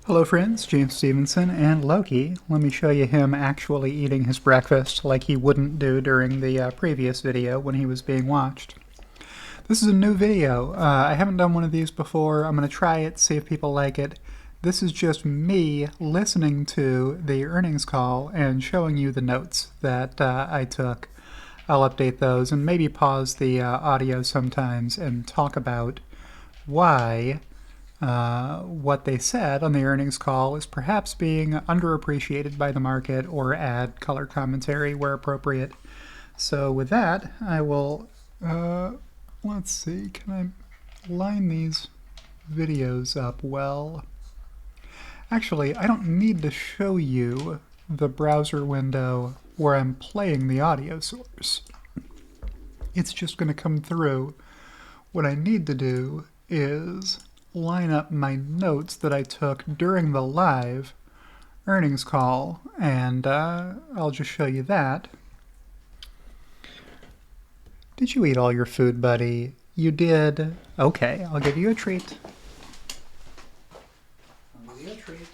Hello friends, James Stephenson and Loki. Let me show you him actually eating his breakfast like he wouldn't do during the previous video when he was being watched. This is a new video. I haven't done one of these before. I'm going to try it, see if people like it. This is just me listening to the earnings call and showing you the notes that I took. I'll update those and maybe pause the audio sometimes and talk about why what they said on the earnings call is perhaps being underappreciated by the market, or add color commentary where appropriate. So with that, I will, let's see, can I line these videos up well? Actually, I don't need to show you the browser window where I'm playing the audio source. It's just going to come through. What I need to do is line up my notes that I took during the live earnings call, and I'll just show you that. Did you eat all your food, buddy? You did? Okay, I'll give you a treat. I'll give you a treat.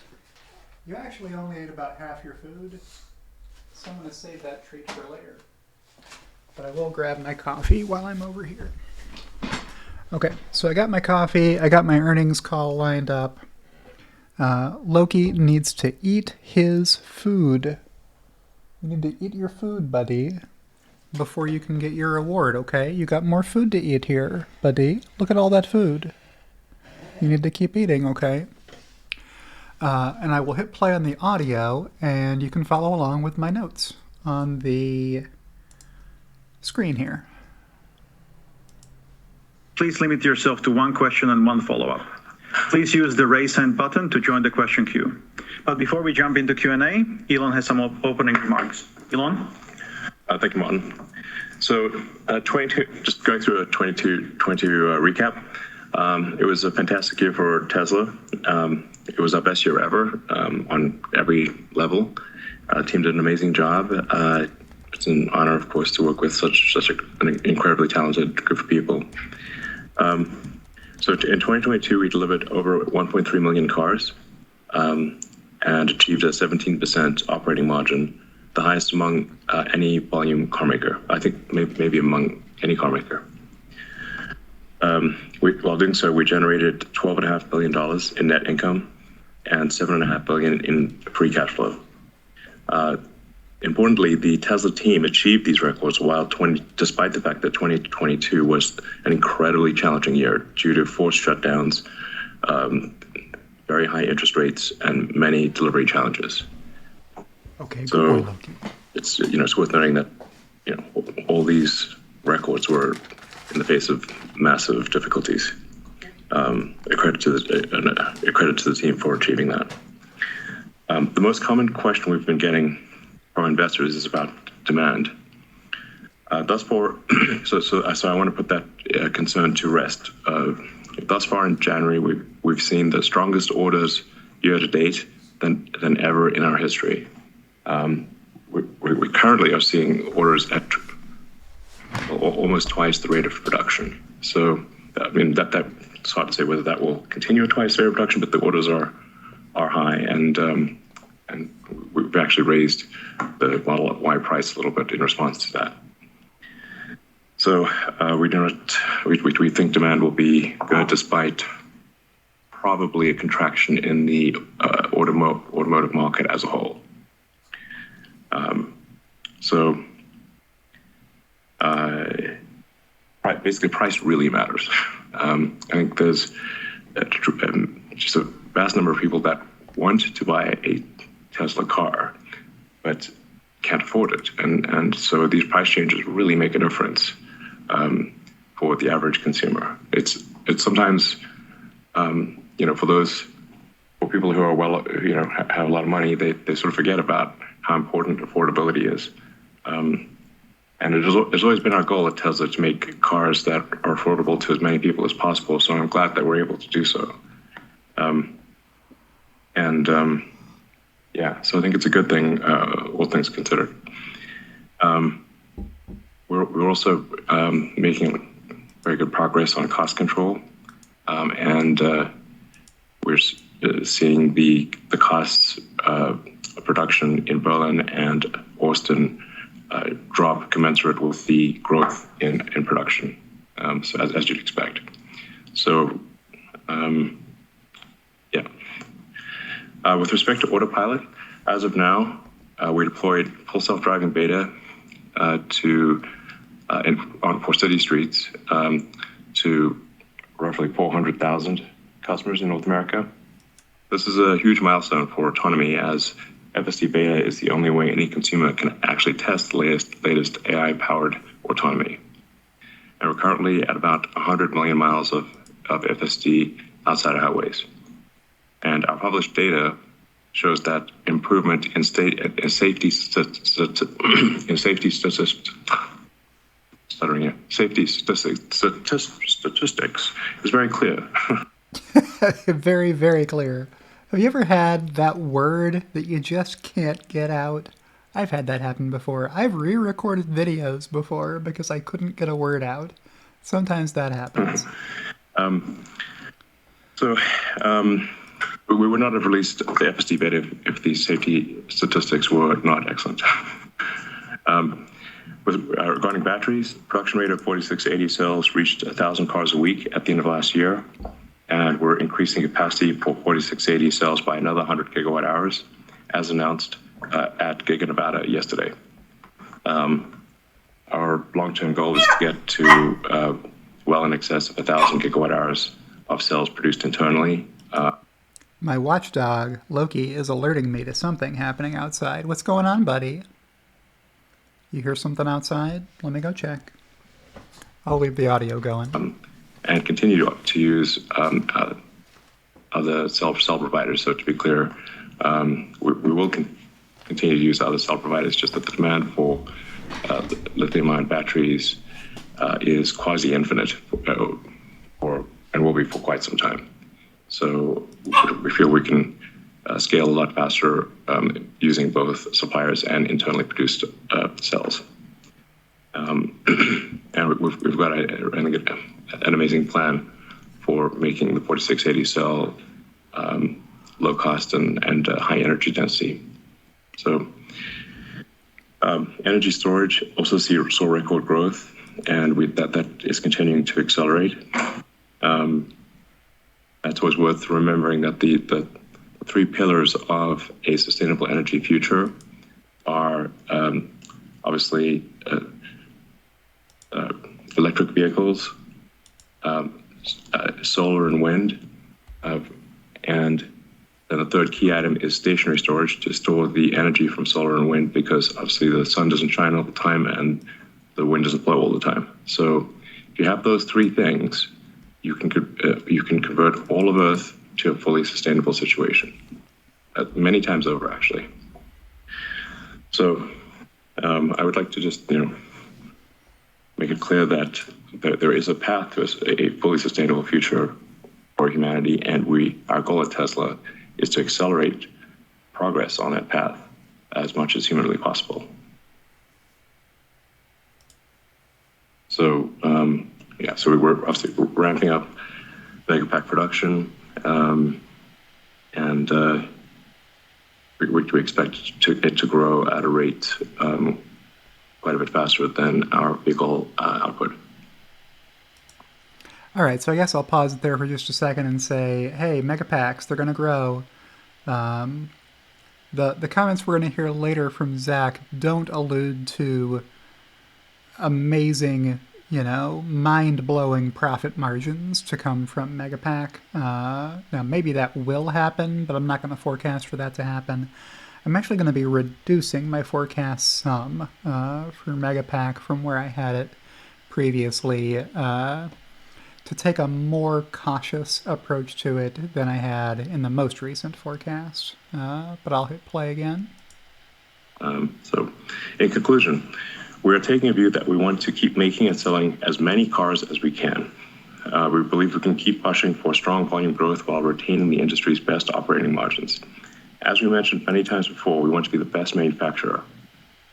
You actually only ate about half your food, so I'm going to save that treat for later. But I will grab my coffee while I'm over here. Okay, so I got my coffee, I got my earnings call lined up. Loki needs to eat his food. You need to eat your food, buddy, before you can get your reward, okay? You got more food to eat here, buddy. Look at all that food. You need to keep eating, okay? And I will hit play on the audio, and you can follow along with my notes on the screen here. Please limit yourself to one question and one follow-up. Please use the raise hand button to join the question queue. But before we jump into Q&A, Elon has some opening remarks. Elon? Thank you, Martin. So, just going through a 2022 recap. It was a fantastic year for Tesla. It was our best year ever on every level. The team did an amazing job. It's an honor, of course, to work with such an incredibly talented group of people. So in 2022, we delivered over 1.3 million cars and achieved a 17% operating margin, the highest among any volume car maker. I think maybe among any car maker. While doing so, we generated $12.5 billion in net income and $7.5 billion in free cash flow. Importantly, the Tesla team achieved these records despite the fact that 2022 was an incredibly challenging year due to forced shutdowns, very high interest rates, and many delivery challenges. Okay, so good boy, it's worth noting that all these records were in the face of massive difficulties. A credit to the team for achieving that. The most common question we've been getting from investors is about demand. Thus far, so I want to put that concern to rest. Thus far in January, we've seen the strongest orders year to date than ever in our history. We currently are seeing orders at almost twice the rate of production. So I mean that's hard to say whether that will continue at twice the rate of production, but the orders are high, and we've actually raised the Model Y price a little bit in response to that. So we think demand will be good despite probably a contraction in the automotive market as a whole. Basically, price really matters. I think there's just a vast number of people that want to buy a Tesla car, but can't afford it, and so these price changes really make a difference for the average consumer. It's sometimes for people who are have a lot of money, they sort of forget about how important affordability is. And it's always been our goal at Tesla to make cars that are affordable to as many people as possible. So I'm glad that we're able to do so. So I think it's a good thing, all things considered. We're also making very good progress on cost control, and we're seeing the costs of production in Berlin and Austin drop commensurate with the growth in production, so as you'd expect. So, with respect to autopilot, as of now, we deployed full self-driving beta for city streets to roughly 400,000 customers in North America. This is a huge milestone for autonomy, as FSD beta is the only way any consumer can actually test the latest AI-powered autonomy. And we're currently at about 100 million miles of FSD outside of highways. And our published data shows that improvement in safety statistics is very clear. Very, very clear. Have you ever had that word that you just can't get out? I've had that happen before. I've re-recorded videos before because I couldn't get a word out. Sometimes that happens. We would not have released the FSD beta if the safety statistics were not excellent. Regarding batteries, production rate of 4680 cells reached 1,000 cars a week at the end of last year, and we're increasing capacity for 4680 cells by another 100 gigawatt hours, as announced at Giga Nevada yesterday. Our long-term goal is to get to well in excess of 1,000 gigawatt hours of cells produced internally. My watchdog, Loki, is alerting me to something happening outside. What's going on, buddy? You hear something outside? Let me go check. I'll leave the audio going. And continue to use other cell providers. So to be clear, we will continue to use other cell providers, just that the demand for lithium-ion batteries is quasi-infinite and will be for quite some time. So we feel we can scale a lot faster using both suppliers and internally produced cells. And we've got an amazing plan for making the 4680 cell low cost and high energy density. So energy storage also saw record growth, and that is continuing to accelerate. It's always worth remembering that the three pillars of a sustainable energy future are obviously electric vehicles, solar and wind, and then the third key item is stationary storage to store the energy from solar and wind, because obviously the sun doesn't shine all the time and the wind doesn't blow all the time. So if you have those three things, you can convert all of Earth to a fully sustainable situation, many times over, actually. So I would like to just make it clear that there is a path to a fully sustainable future for humanity, and our goal at Tesla is to accelerate progress on that path as much as humanly possible. So so we're obviously ramping up Megapack production, and we expect it to grow at a rate quite a bit faster than our vehicle output. All right, so I guess I'll pause it there for just a second and say, hey, Megapacks, they're going to grow. The comments we're going to hear later from Zach don't allude to amazing, mind-blowing profit margins to come from Megapack. Now, maybe that will happen, but I'm not going to forecast for that to happen. I'm actually going to be reducing my forecast some for Megapack from where I had it previously, to take a more cautious approach to it than I had in the most recent forecast. But I'll hit play again. So, in conclusion, we're taking a view that we want to keep making and selling as many cars as we can. We believe we can keep pushing for strong volume growth while retaining the industry's best operating margins. As we mentioned many times before, we want to be the best manufacturer.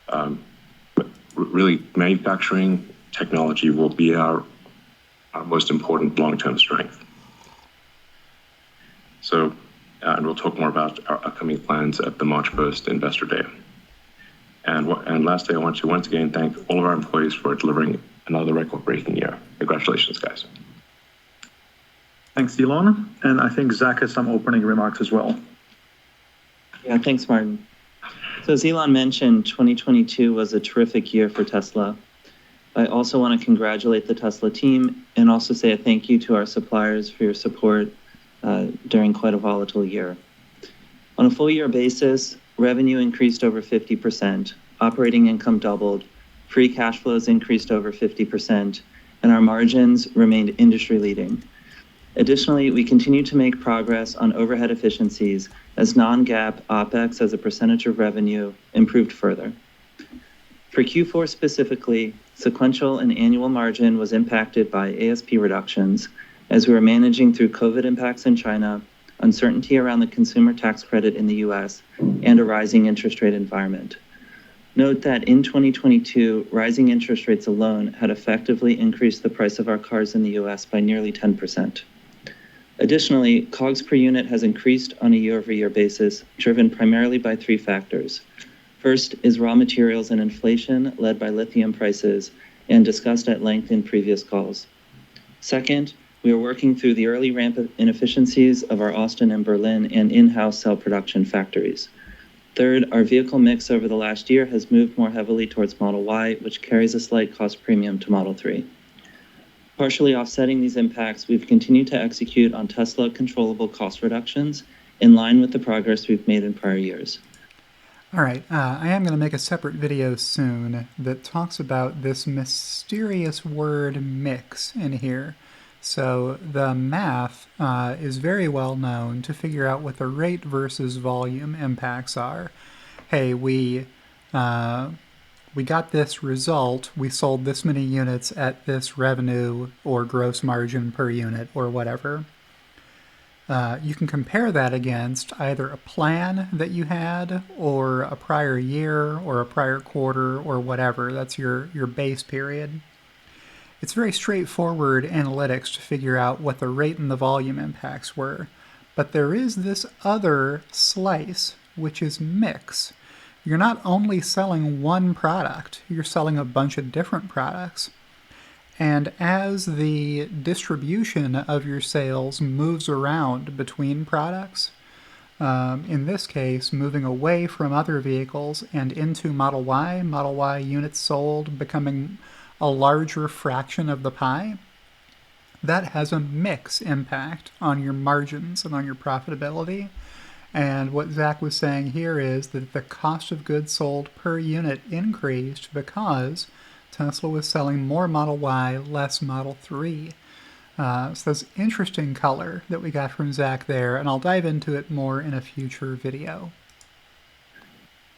But really, manufacturing technology will be our most important long-term strength. So and we'll talk more about our upcoming plans at the March 1st Investor Day. And lastly, I want to once again thank all of our employees for delivering another record-breaking year. Congratulations, guys. Thanks, Elon. And I think Zach has some opening remarks as well. Yeah, thanks, Martin. So as Elon mentioned, 2022 was a terrific year for Tesla. I also want to congratulate the Tesla team and also say a thank you to our suppliers for your support during quite a volatile year. On a full year basis, revenue increased over 50%, operating income doubled, free cash flows increased over 50%, and our margins remained industry leading. Additionally, we continue to make progress on overhead efficiencies as non-GAAP OPEX as a percentage of revenue improved further. For Q4 specifically, sequential and annual margin was impacted by ASP reductions as we were managing through COVID impacts in China, uncertainty around the consumer tax credit in the US, and a rising interest rate environment. Note that in 2022, rising interest rates alone had effectively increased the price of our cars in the US by nearly 10%. Additionally, COGS per unit has increased on a year-over-year basis, driven primarily by three factors. First is raw materials and inflation led by lithium prices and discussed at length in previous calls. Second, we are working through the early ramp of inefficiencies of our Austin and Berlin and in-house cell production factories. Third, our vehicle mix over the last year has moved more heavily towards Model Y, which carries a slight cost premium to Model 3. Partially offsetting these impacts, we've continued to execute on Tesla controllable cost reductions in line with the progress we've made in prior years. All right, I am going to make a separate video soon that talks about this mysterious word mix in here. So the math is very well known to figure out what the rate versus volume impacts are. Hey, we got this result, we sold this many units at this revenue or gross margin per unit or whatever. You can compare that against either a plan that you had or a prior year or a prior quarter or whatever. That's your base period. It's very straightforward analytics to figure out what the rate and the volume impacts were. But there is this other slice, which is mix. You're not only selling one product, you're selling a bunch of different products. And as the distribution of your sales moves around between products, in this case, moving away from other vehicles and into Model Y units sold becoming a larger fraction of the pie, that has a mix impact on your margins and on your profitability. And what Zach was saying here is that the cost of goods sold per unit increased because Tesla was selling more Model Y, less Model 3. So that's interesting color that we got from Zach there, and I'll dive into it more in a future video.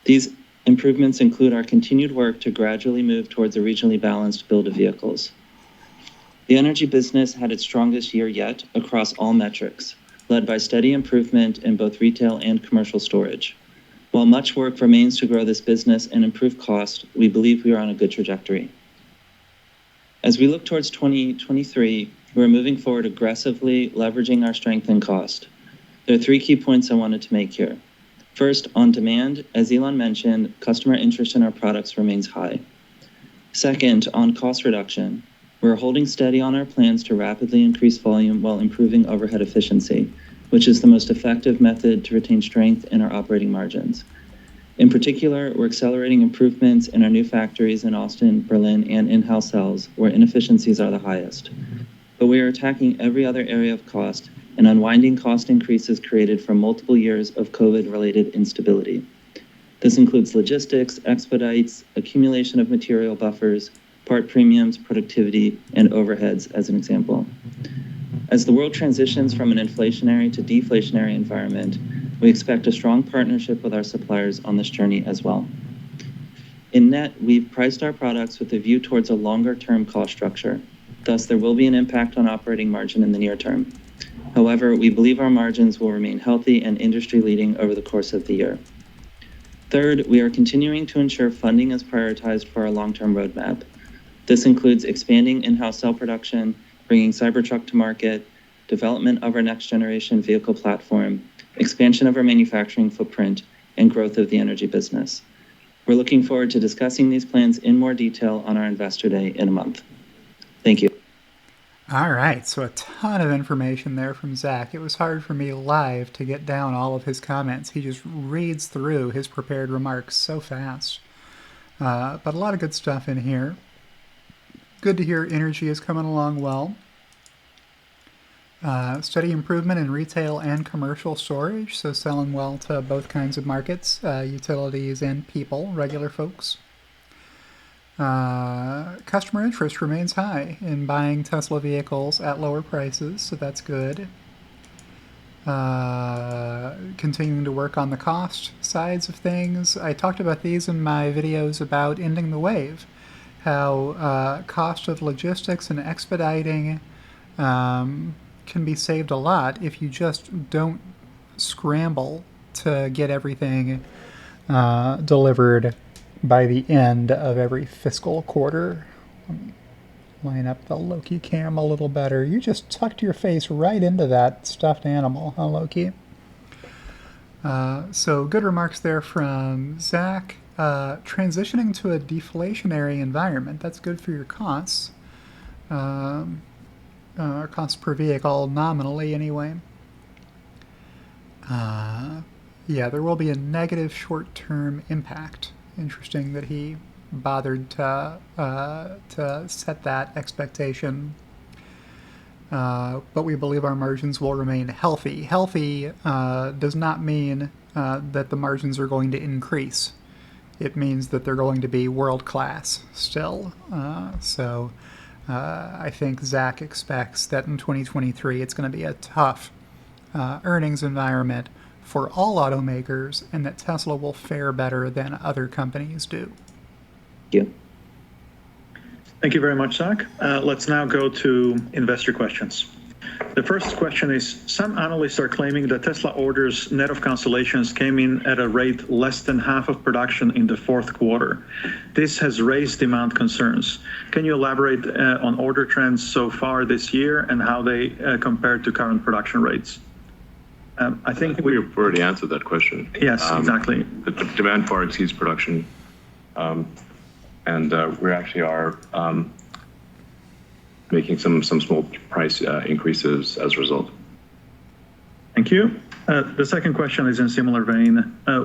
These improvements include our continued work to gradually move towards a regionally balanced build of vehicles. The energy business had its strongest year yet across all metrics, led by steady improvement in both retail and commercial storage. While much work remains to grow this business and improve cost, we believe we are on a good trajectory. As we look towards 2023, we're moving forward aggressively, leveraging our strength and cost. There are three key points I wanted to make here. First, on demand, as Elon mentioned, customer interest in our products remains high. Second, on cost reduction, we're holding steady on our plans to rapidly increase volume while improving overhead efficiency, which is the most effective method to retain strength in our operating margins. In particular, we're accelerating improvements in our new factories in Austin, Berlin, and in-house cells, where inefficiencies are the highest. But we are attacking every other area of cost and unwinding cost increases created from multiple years of COVID-related instability. This includes logistics, expedites, accumulation of material buffers, part premiums, productivity, and overheads, as an example. As the world transitions from an inflationary to deflationary environment, we expect a strong partnership with our suppliers on this journey as well. In net, we've priced our products with a view towards a longer-term cost structure. Thus, there will be an impact on operating margin in the near term. However, we believe our margins will remain healthy and industry-leading over the course of the year. Third, we are continuing to ensure funding is prioritized for our long-term roadmap. This includes expanding in-house cell production, bringing Cybertruck to market, development of our next-generation vehicle platform, expansion of our manufacturing footprint, and growth of the energy business. We're looking forward to discussing these plans in more detail on our Investor Day in a month. Thank you. All right, so a ton of information there from Zach. It was hard for me live to get down all of his comments. He just reads through his prepared remarks so fast. But a lot of good stuff in here. Good to hear energy is coming along well. Steady improvement in retail and commercial storage, so selling well to both kinds of markets, utilities and people, regular folks. Customer interest remains high in buying Tesla vehicles at lower prices, so that's good. Continuing to work on the cost sides of things. I talked about these in my videos about ending the wave, how cost of logistics and expediting can be saved a lot if you just don't scramble to get everything delivered by the end of every fiscal quarter. Let me line up the Loki cam a little better. You just tucked your face right into that stuffed animal, huh, Loki? So good remarks there from Zach. Transitioning to a deflationary environment, that's good for your costs. Cost per vehicle, nominally anyway. Yeah, there will be a negative short-term impact. Interesting that he bothered to set that expectation. But we believe our margins will remain healthy. Healthy does not mean that the margins are going to increase. It means that they're going to be world-class still. So I think Zach expects that in 2023 it's going to be a tough earnings environment for all automakers, and that Tesla will fare better than other companies do. Thank you. Thank you very much, Zach. Let's now go to investor questions. The first question is, some analysts are claiming that Tesla orders net of cancellations came in at a rate less than half of production in the fourth quarter. This has raised demand concerns. Can you elaborate on order trends so far this year and how they compare to current production rates? I think we've already answered that question. Yes, exactly. The demand far exceeds production, and we actually are making some small price increases as a result. Thank you. The second question is in similar vein.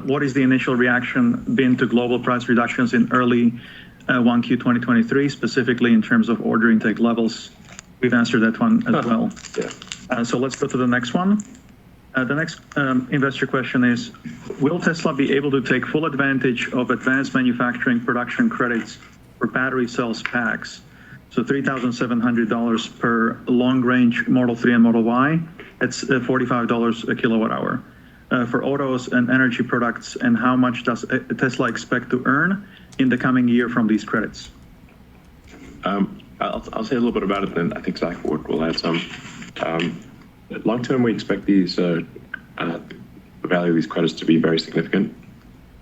What is the initial reaction been to global price reductions in early 1Q 2023, specifically in terms of order intake levels? We've answered that one as well. Yeah. So let's go to the next one. The next investor question is, will Tesla be able to take full advantage of advanced manufacturing production credits for battery cells packs? So $3,700 per long-range Model 3 and Model Y. It's $45 a kilowatt hour. For autos and energy products, and how much does Tesla expect to earn in the coming year from these credits? I'll say a little bit about it, then I think Zach will add some. Long term, we expect these the value of these credits to be very significant.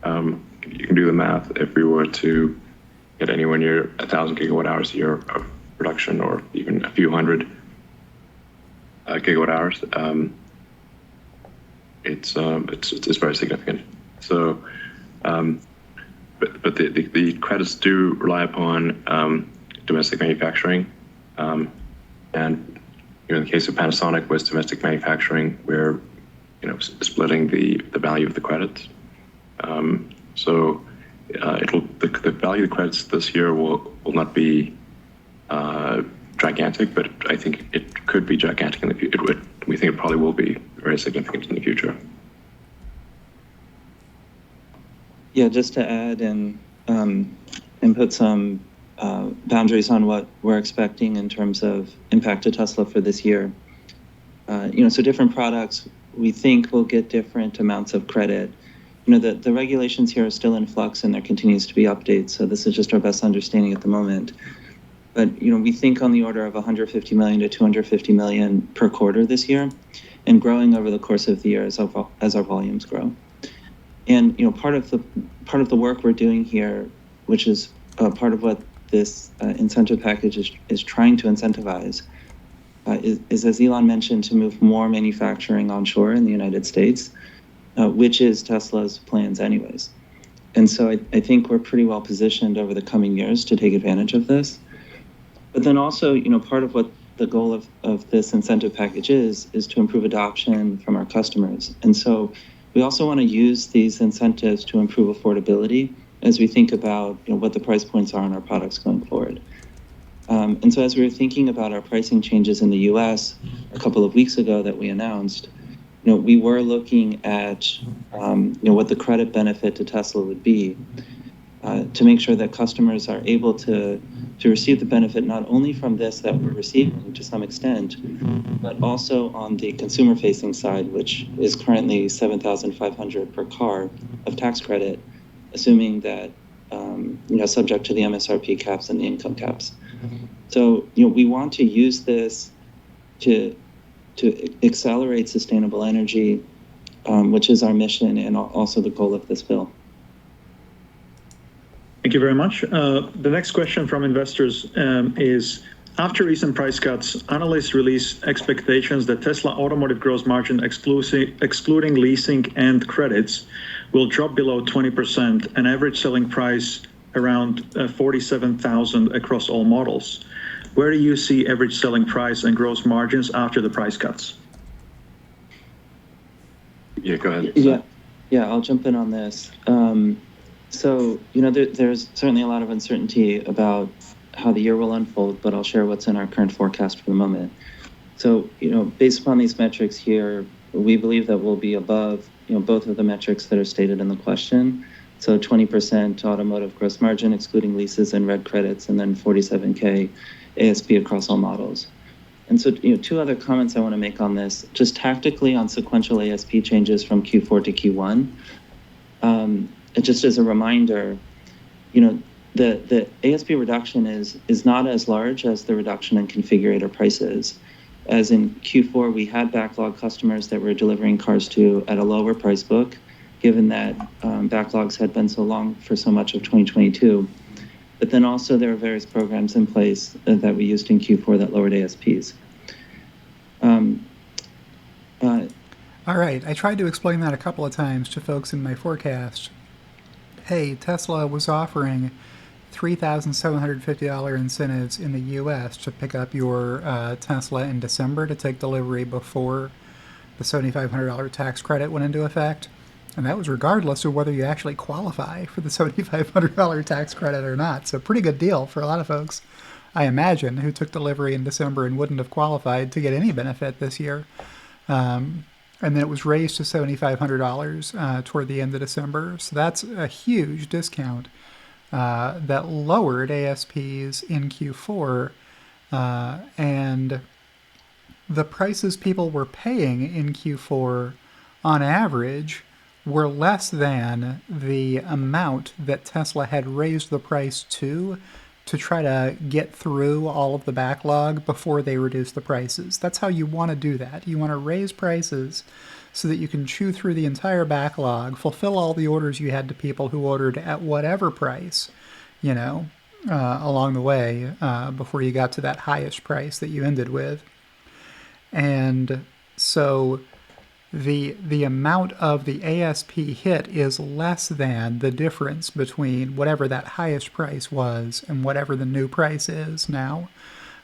You can do the math. If we were to get anywhere near 1,000 gigawatt hours a year of production, or even a few hundred gigawatt hours, it's very significant. So, but the credits do rely upon domestic manufacturing, and in the case of Panasonic, with domestic manufacturing, we're splitting the value of the credits. So the value of the credits this year will not be gigantic, but I think it could be gigantic in the future. We think it probably will be very significant in the future. Yeah, just to add and put some boundaries on what we're expecting in terms of impact to Tesla for this year. So different products we think will get different amounts of credit. The regulations here are still in flux, and there continues to be updates. So this is just our best understanding at the moment. But we think on the order of 150 million to 250 million per quarter this year, and growing over the course of the year as our volumes grow. And part of the work we're doing here, which is part of what this incentive package is trying to incentivize, is, as Elon mentioned, to move more manufacturing onshore in the United States. which is Tesla's plans anyways. And so I think we're pretty well positioned over the coming years to take advantage of this. But then also, part of what the goal of this incentive package is to improve adoption from our customers. And so we also want to use these incentives to improve affordability as we think about what the price points are on our products going forward. And so as we were thinking about our pricing changes in the US a couple of weeks ago that we announced, we were looking at what the credit benefit to Tesla would be to make sure that customers are able to receive the benefit not only from this that we're receiving to some extent, but also on the consumer-facing side, which is currently $7,500 per car of tax credit, assuming that subject to the MSRP caps and the income caps. So we want to use this to accelerate sustainable energy, which is our mission and also the goal of this bill. Thank you very much. The next question from investors is, after recent price cuts, analysts release expectations that Tesla automotive gross margin excluding leasing and credits will drop below 20%, and average selling price around $47,000 across all models. Where do you see average selling price and gross margins after the price cuts? Yeah, go ahead. Yeah, I'll jump in on this. So, there's certainly a lot of uncertainty about how the year will unfold, but I'll share what's in our current forecast for the moment. So, based upon these metrics here, we believe that we'll be above, both of the metrics that are stated in the question. So 20% automotive gross margin, excluding leases and red credits, and then 47K ASP across all models. And so, two other comments I want to make on this, just tactically on sequential ASP changes from Q4 to Q1. Just as a reminder, the ASP reduction is not as large as the reduction in configurator prices. As in Q4, we had backlog customers that we're delivering cars to at a lower price book, given that backlogs had been so long for so much of 2022. But then also there are various programs in place that we used in Q4 that lowered ASPs. All right, I tried to explain that a couple of times to folks in my forecast. Hey, Tesla was offering $3,750 incentives in the U.S. to pick up your Tesla in December to take delivery before the $7,500 tax credit went into effect. And that was regardless of whether you actually qualify for the $7,500 tax credit or not. So pretty good deal for a lot of folks, I imagine, who took delivery in December and wouldn't have qualified to get any benefit this year. And then it was raised to $7,500 toward the end of December. So that's a huge discount that lowered ASPs in Q4. And the prices people were paying in Q4 on average were less than the amount that Tesla had raised the price to try to get through all of the backlog before they reduce the prices. That's how you want to do that. You want to raise prices so that you can chew through the entire backlog, fulfill all the orders you had to people who ordered at whatever price, along the way before you got to that highest price that you ended with. And so the amount of the ASP hit is less than the difference between whatever that highest price was and whatever the new price is now,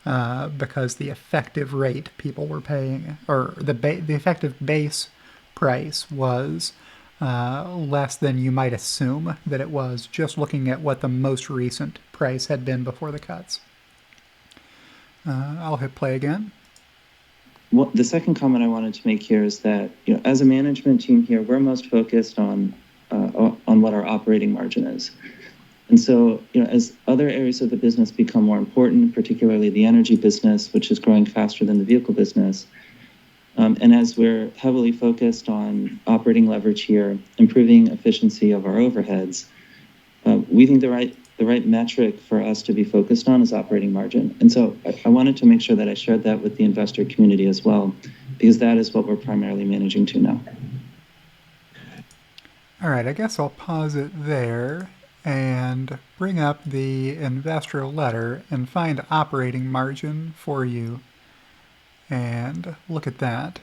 because the effective rate people were paying, or the effective base price was less than you might assume that it was, just looking at what the most recent price had been before the cuts. I'll hit play again. Well, the second comment I wanted to make here is that, as a management team here, we're most focused on what our operating margin is. And so, as other areas of the business become more important, particularly the energy business, which is growing faster than the vehicle business, and as we're heavily focused on operating leverage here, improving efficiency of our overheads, we think the right metric for us to be focused on is operating margin. And so I wanted to make sure that I shared that with the investor community as well, because that is what we're primarily managing to now. All right, I guess I'll pause it there and bring up the investor letter and find operating margin for you. And look at that.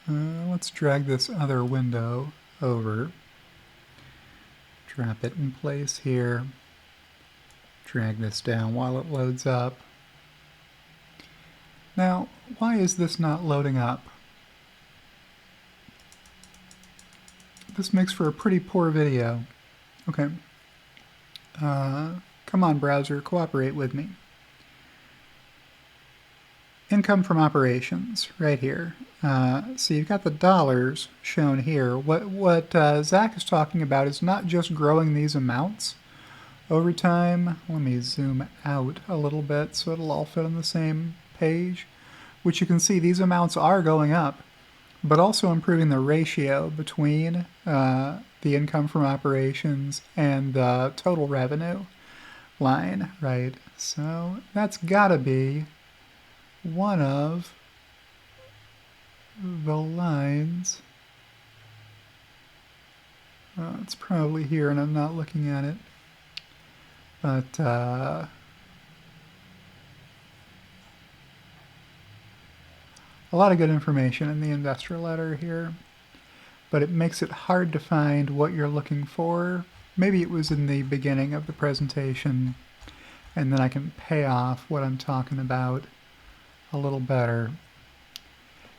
Let's drag this other window over, drop it in place here, drag this down while it loads up. Now, why is this not loading up? This makes for a pretty poor video. Okay. Come on, browser, cooperate with me. Income from operations, right here. So you've got the dollars shown here. What Zach is talking about is not just growing these amounts over time. Let me zoom out a little bit so it'll all fit on the same page, which you can see these amounts are going up, but also improving the ratio between the income from operations and the total revenue line, right? So that's gotta be one of the lines. It's probably here and I'm not looking at it, but a lot of good information in the investor letter here, but it makes it hard to find what you're looking for. Maybe it was in the beginning of the presentation, and then I can pay off what I'm talking about a little better.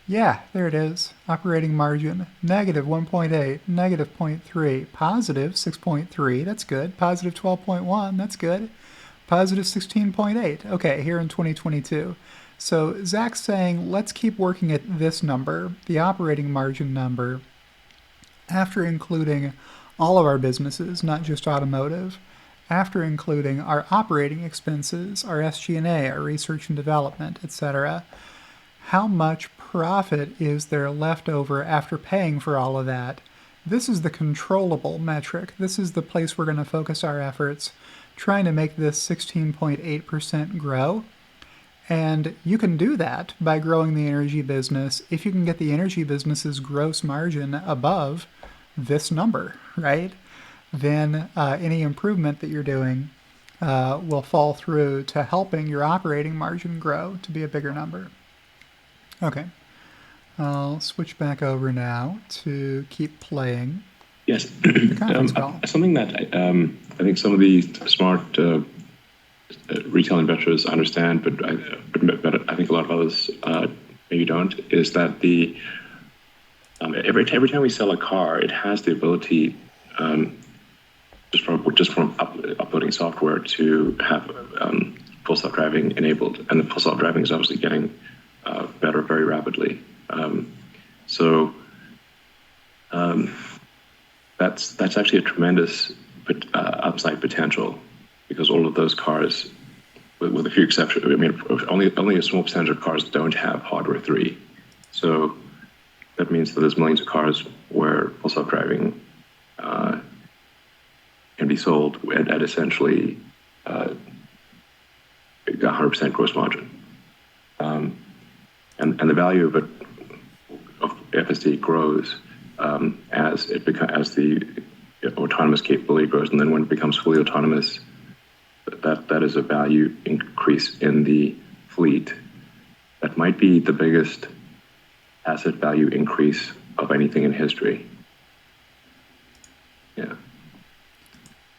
Yeah, there it is. Operating margin, negative 1.8, negative 0.3, positive 6.3, that's good. Positive 12.1, that's good. Positive 16.8, okay, here in 2022. So Zach's saying, let's keep working at this number, the operating margin number, after including all of our businesses, not just automotive, after including our operating expenses, our SG&A, our research and development, etc. How much profit is there left over after paying for all of that? This is the controllable metric. This is the place we're going to focus our efforts, trying to make this 16.8% grow. And you can do that by growing the energy business if you can get the energy business's gross margin above this number, right? Then any improvement that you're doing will fall through to helping your operating margin grow to be a bigger number. Okay, I'll switch back over now to keep playing. Yes, The conference call. Something that I think some of the smart retail investors understand, but I think a lot of others maybe don't, is that the every time we sell a car, it has the ability just from uploading software to have full self-driving enabled, and the full self-driving is obviously getting better very rapidly. That's actually a tremendous upside potential, because all of those cars, with a few exceptions, I mean, only a small percentage of cars don't have hardware 3. So that means that there's millions of cars where full self-driving can be sold at essentially 100% gross margin. And the value of FSD grows as the autonomous capability grows, and then when it becomes fully autonomous, that is a value increase in the fleet that might be the biggest asset value increase of anything in history.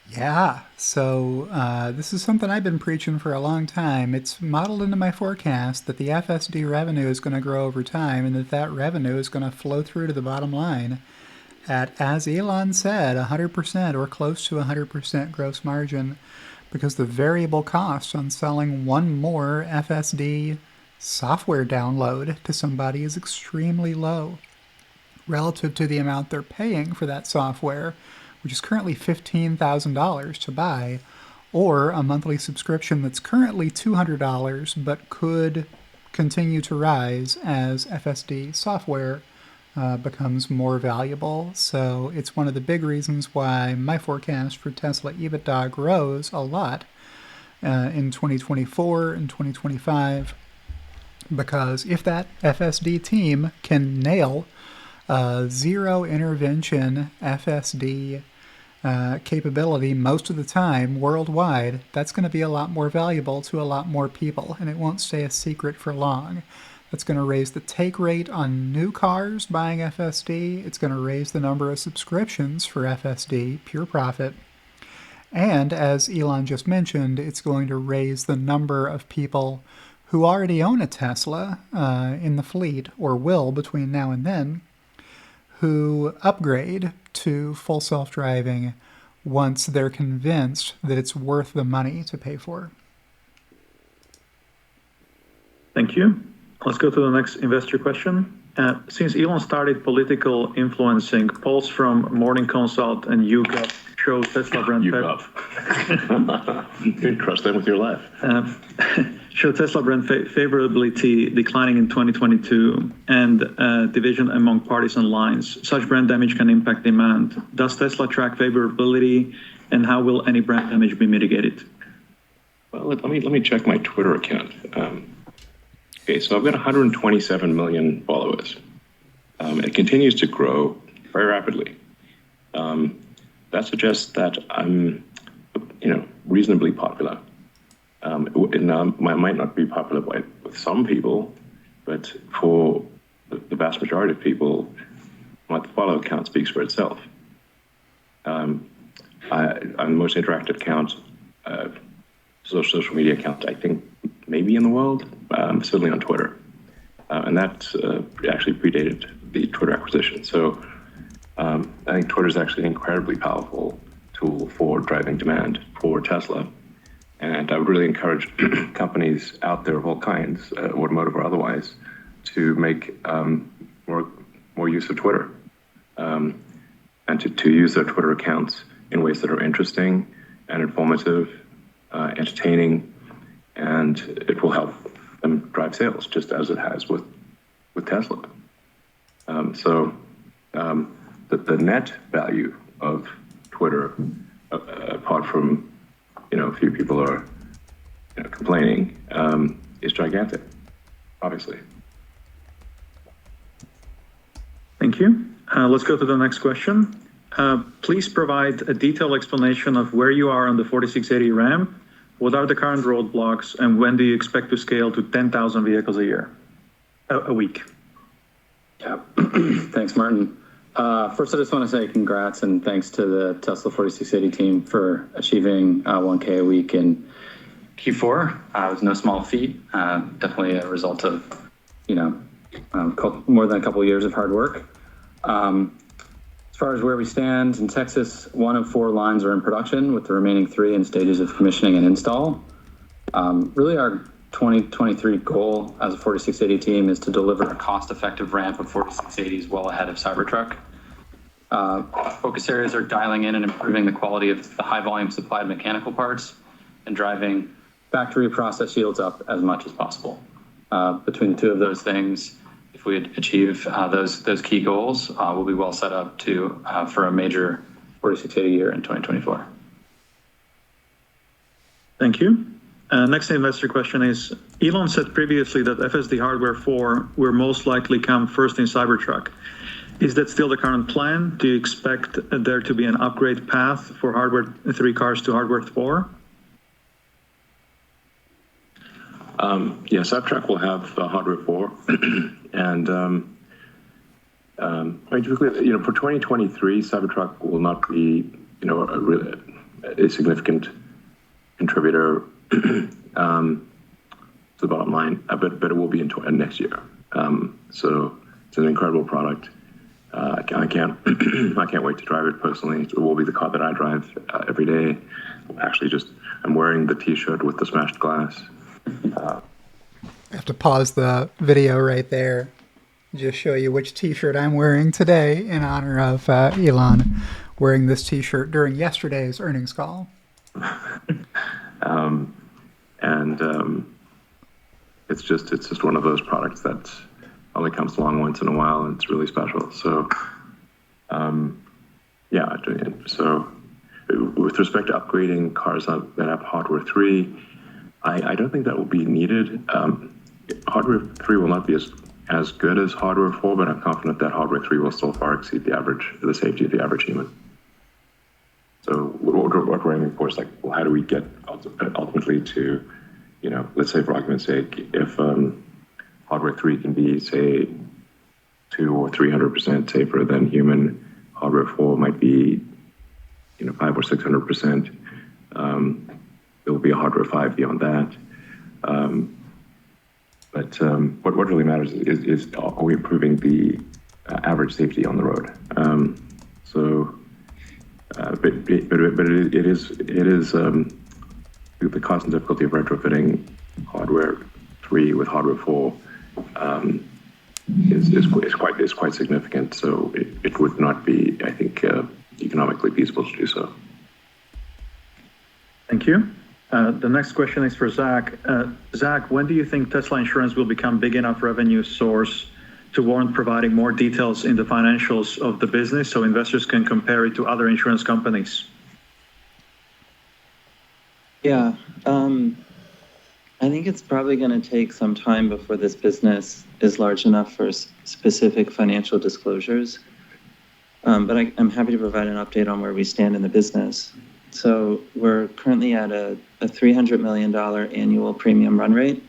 Yeah, so this is something I've been preaching for a long time. It's modeled into my forecast that the FSD revenue is going to grow over time, and that revenue is going to flow through to the bottom line at, as Elon said, 100% or close to 100% gross margin, because the variable cost on selling one more FSD software download to somebody is extremely low relative to the amount they're paying for that software, which is currently $15,000 to buy, or a monthly subscription that's currently $200 but could continue to rise as FSD software becomes more valuable. So it's one of the big reasons why my forecast for Tesla EBITDA grows a lot in 2024 and 2025, because if that FSD team can nail zero intervention FSD capability most of the time worldwide, that's going to be a lot more valuable to a lot more people, and it won't stay a secret for long. That's going to raise the take rate on new cars buying FSD. It's going to raise the number of subscriptions for FSD, pure profit. And as Elon just mentioned, it's going to raise the number of people who already own a Tesla in the fleet, or will between now and then, who upgrade to full self-driving once they're convinced that it's worth the money to pay for. Thank you. Let's go to the next investor question. Since Elon started political influencing, polls from Morning Consult and YouGov show Tesla brand You could crush them with your life. Show Tesla brand favorability declining in 2022 and division among parties and lines. Such brand damage can impact demand. Does Tesla track favorability, and how will any brand damage be mitigated? Well, let me check my Twitter account. Okay, so I've got 127 million followers. It continues to grow very rapidly. That suggests that I'm, reasonably popular. It might not be popular with some people, but for the vast majority of people, my follow count speaks for itself. I'm the most interactive account, social media account, I think, maybe in the world, certainly on Twitter. And that actually predated the Twitter acquisition. So I think Twitter is actually an incredibly powerful tool for driving demand for Tesla. And I would really encourage companies out there of all kinds, automotive or otherwise, to make more use of Twitter, and to use their Twitter accounts in ways that are interesting and informative, entertaining, and it will help them drive sales, just as it has with Tesla. The net value of Twitter, apart from a few people are complaining, is gigantic, obviously. Thank you. Let's go to the next question. Please provide a detailed explanation of where you are on the 4680 ramp. What are the current roadblocks, and when do you expect to scale to 10,000 vehicles a week? Yeah, thanks, Martin. First, I just want to say congrats and thanks to the Tesla 4680 team for achieving 1K a week in Q4. It was no small feat. Definitely a result of, more than a couple of years of hard work. As far as where we stand in Texas, 1 of 4 lines are in production, with the remaining 3 in stages of commissioning and install. Really, our 2023 goal as a 4680 team is to deliver a cost-effective ramp of 4680s well ahead of Cybertruck. Focus areas are dialing in and improving the quality of the high-volume supplied mechanical parts and driving factory process yields up as much as possible. Between the two of those things, if we achieve those key goals, we'll be well set up for a major 4680 year in 2024. Thank you. Next investor question is, Elon said previously that FSD hardware 4 will most likely come first in Cybertruck. Is that still the current plan? Do you expect there to be an upgrade path for hardware 3 cars to hardware 4? Yeah, Cybertruck will have hardware 4, and typically, for 2023, Cybertruck will not be, a significant contributor to the bottom line, but it will be in next year. So it's an incredible product. I can't wait to drive it personally. It will be the car that I drive every day. Actually, I'm wearing the T-shirt with the smashed glass. I have to pause the video right there. Just show you which T-shirt I'm wearing today in honor of Elon wearing this T-shirt during yesterday's earnings call. It's just one of those products that only comes along once in a while, and it's really special. So, So, with respect to upgrading cars that have hardware 3, I don't think that will be needed. Hardware 3 will not be as good as hardware 4, but I'm confident that hardware 3 will still far exceed the safety of the average human. So what we're aiming for is how do we get ultimately to, let's say for argument's sake, if hardware 3 can be, say, 200 or 300% safer than human. Hardware 4 might be, 500 or 600%. There will be a hardware 5 beyond that. But what really matters is are we improving the average safety on the road? But it is the cost and difficulty of retrofitting hardware 3 with hardware 4 is quite significant. So it would not be, I think, economically feasible to do so. Thank you. The next question is for Zach. Zach, when do you think Tesla insurance will become big enough revenue source to warrant providing more details in the financials of the business so investors can compare it to other insurance companies? Yeah, I think it's probably going to take some time before this business is large enough for specific financial disclosures. But I'm happy to provide an update on where we stand in the business. So we're currently at a $300 million annual premium run rate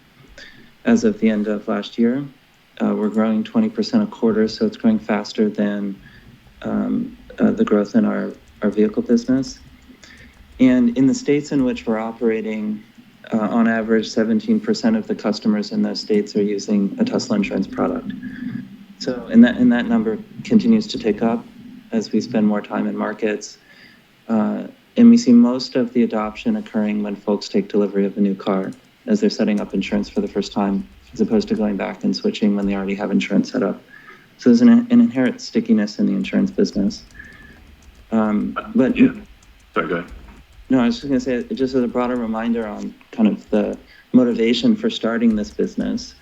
as of the end of last year. We're growing 20% a quarter, so it's growing faster than the growth in our vehicle business. And in the states in which we're operating, on average, 17% of the customers in those states are using a Tesla insurance product. So and that number continues to tick up as we spend more time in markets. And we see most of the adoption occurring when folks take delivery of a new car, as they're setting up insurance for the first time, as opposed to going back and switching when they already have insurance set up. So there's an inherent stickiness in the insurance business. But yeah, sorry, go ahead. No, I was just going to say, just as a broader reminder on kind of the motivation for starting this business,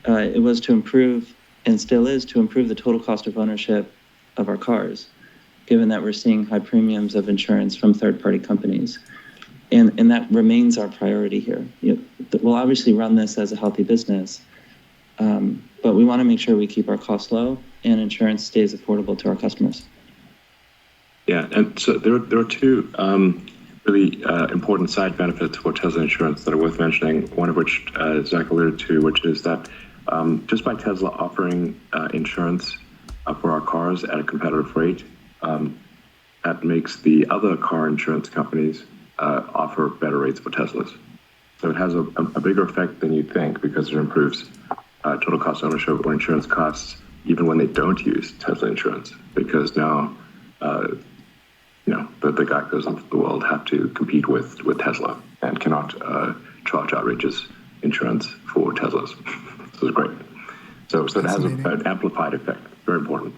it was to improve, and still is, to improve the total cost of ownership of our cars, given that we're seeing high premiums of insurance from third-party companies. And that remains our priority here. We'll obviously run this as a healthy business, but we want to make sure we keep our costs low and insurance stays affordable to our customers. Yeah, and so there are two really important side benefits for Tesla insurance that are worth mentioning, one of which Zach alluded to, which is that just by Tesla offering insurance for our cars at a competitive rate, that makes the other car insurance companies offer better rates for Teslas. So it has a bigger effect than you'd think, because it improves total cost of ownership or insurance costs even when they don't use Tesla insurance, because now the Geicos of the world have to compete with Tesla and cannot charge outrageous insurance for Teslas. So it's great. So it has an amplified effect, very important.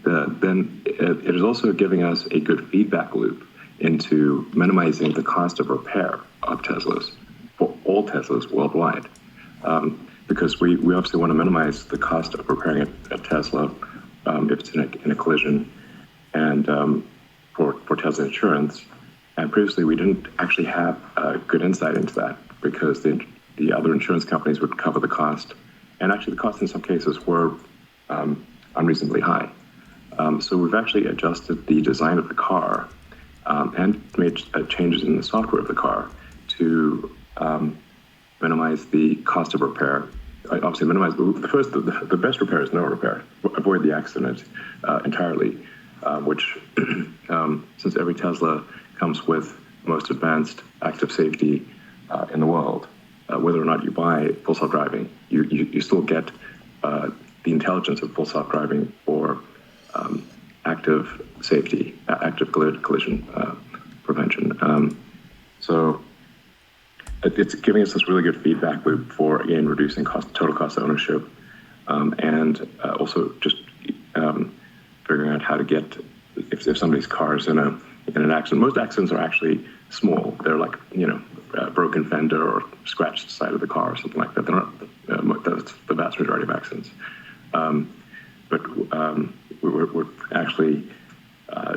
Then it is also giving us a good feedback loop into minimizing the cost of repair of Teslas for all Teslas worldwide. Because we obviously want to minimize the cost of repairing a Tesla if it's in a collision, and for Tesla insurance. And previously we didn't actually have good insight into that, because the other insurance companies would cover the cost, and actually the costs in some cases were unreasonably high. So we've actually adjusted the design of the car and made changes in the software of the car to minimize the cost of repair. Obviously, minimize the best repair is no repair. Avoid the accident entirely, which since every Tesla comes with the most advanced active safety in the world, whether or not you buy full self-driving, you still get the intelligence of full self-driving for active safety, active collision prevention. So it's giving us this really good feedback loop for, again, reducing total cost of ownership, and also just figuring out how to get, if somebody's car is in an accident. Most accidents are actually small. They're like, a broken fender or scratched side of the car or something like that. They're not, that's the vast majority of accidents. But we're actually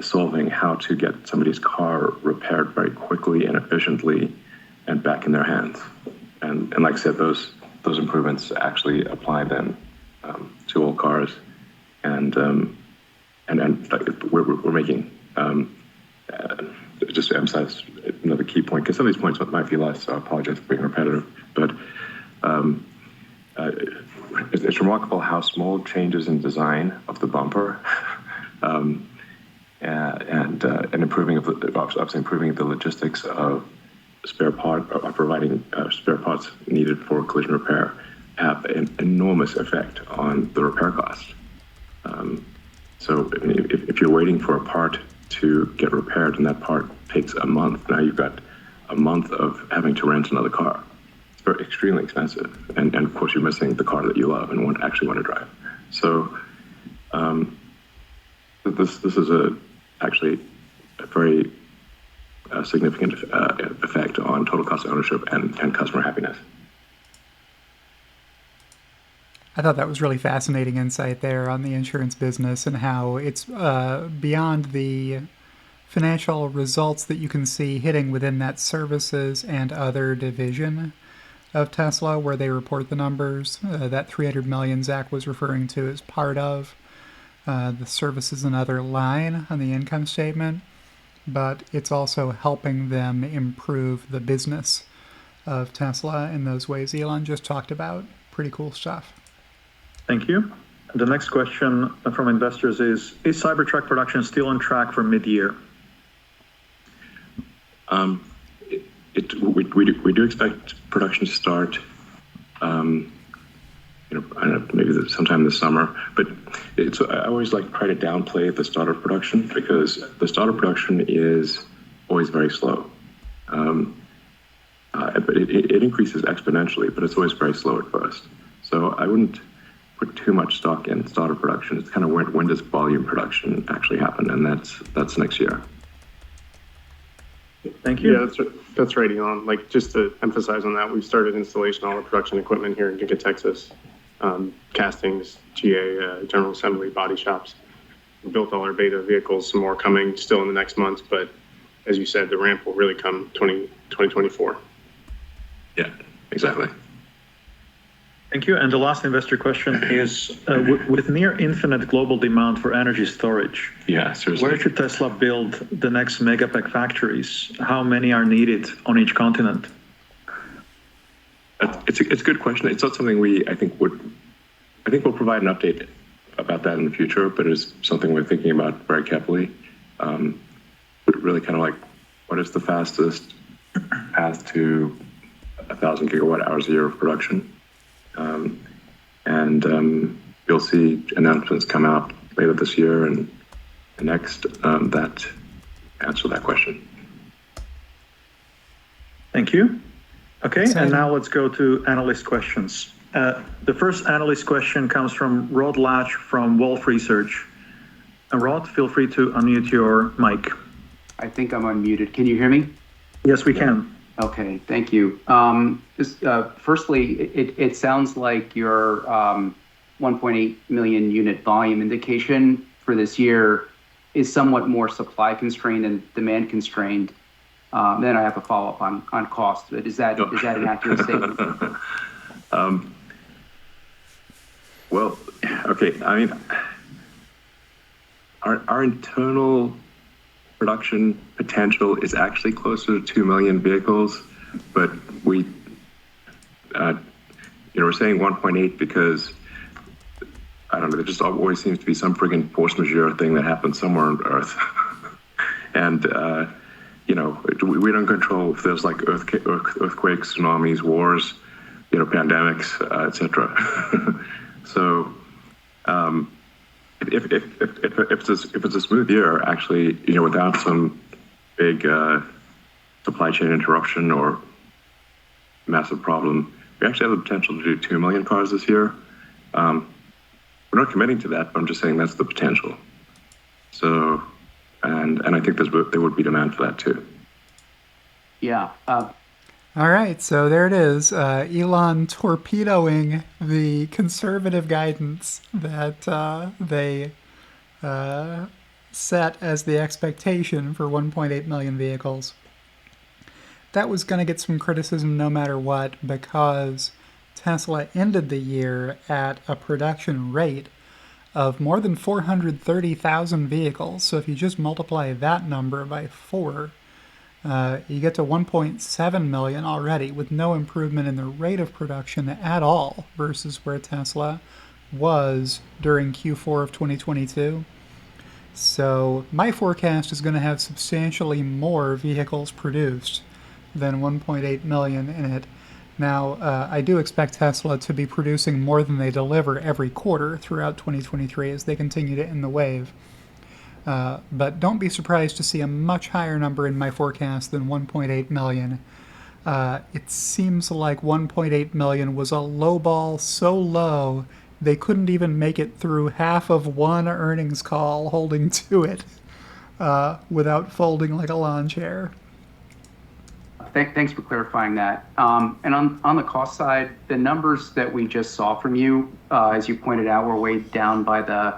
solving how to get somebody's car repaired very quickly and efficiently and back in their hands. And like I said, those improvements actually apply then to all cars. And we're making, just to emphasize another key point, because some of these points might be lost, so I apologize for being repetitive, but it's remarkable how small changes in design of the bumper and improving obviously improving the logistics of providing spare parts needed for collision repair have an enormous effect on the repair cost. So if you're waiting for a part to get repaired and that part takes a month, now you've got a month of having to rent another car. It's very extremely expensive, and of course you're missing the car that you love and actually want to drive. So this is actually a very significant effect on total cost of ownership and customer happiness. I thought that was really fascinating insight there on the insurance business and how it's beyond the financial results that you can see hitting within that services and other division of Tesla where they report the numbers. That 300 million Zach was referring to as part of the services and other line on the income statement, but it's also helping them improve the business of Tesla in those ways Elon just talked about. Pretty cool stuff. Thank you. The next question from investors is Cybertruck production still on track for mid-year? We do expect production to start, I don't know, maybe sometime this summer. But I always like to try to downplay the start of production because the start of production is always very slow. But it increases exponentially, but it's always very slow at first. So I wouldn't put too much stock in start of production. It's kind of when does volume production actually happen, and that's next year. Thank you. Yeah, that's right, Elon. Like, just to emphasize on that, we've started installation of all the production equipment here in Giga, Texas. Castings, GA, General Assembly, body shops. We built all our beta vehicles, some more coming still in the next months, but as you said, the ramp will really come 2024. Yeah, exactly. Thank you. And the last investor question is, with near infinite global demand for energy storage, yeah, seriously, where should Tesla build the next megapack factories? How many are needed on each continent? It's a good question. It's not something I think we'll provide an update about that in the future, but it's something we're thinking about very carefully. Really kind of like, what is the fastest path to 1,000 gigawatt hours a year of production? You'll see announcements come out later this year and the next that answer that question. Thank you. Okay, and now let's go to analyst questions. The first analyst question comes from Rod Latch from Wolfe Research. Rod, feel free to unmute your mic. I think I'm unmuted. Can you hear me? Yes, we can. Okay, thank you. Firstly, it sounds like your 1.8 million unit volume indication for this year is somewhat more supply constrained than demand constrained. Then I have a follow-up on cost, but is that an accurate statement? Well, okay. I mean, our internal production potential is actually closer to 2 million vehicles, but we're saying 1.8 because I don't know. There just always seems to be some friggin' force majeure thing that happens somewhere on Earth, and we don't control if there's like earthquakes, tsunamis, wars, pandemics, etc. So if it's a smooth year, actually, without some big supply chain interruption or massive problem, we actually have the potential to do 2 million cars this year. We're not committing to that, but I'm just saying that's the potential. So, and I think there would be demand for that too. Yeah. All right, so there it is. Elon torpedoing the conservative guidance that they set as the expectation for 1.8 million vehicles. That was going to get some criticism no matter what because Tesla ended the year at a production rate of more than 430,000 vehicles. So if you just multiply that number by 4, You get to 1.7 million already with no improvement in the rate of production at all versus where Tesla was during Q4 of 2022. So my forecast is going to have substantially more vehicles produced than 1.8 million in it. Now, I do expect Tesla to be producing more than they deliver every quarter throughout 2023 as they continue to end the wave. But don't be surprised to see a much higher number in my forecast than 1.8 million. It seems like 1.8 million was a low ball so low they couldn't even make it through half of one earnings call holding to it without folding like a lawn chair. Thanks for clarifying that. And on the cost side, the numbers that we just saw from you, as you pointed out, were weighed down by the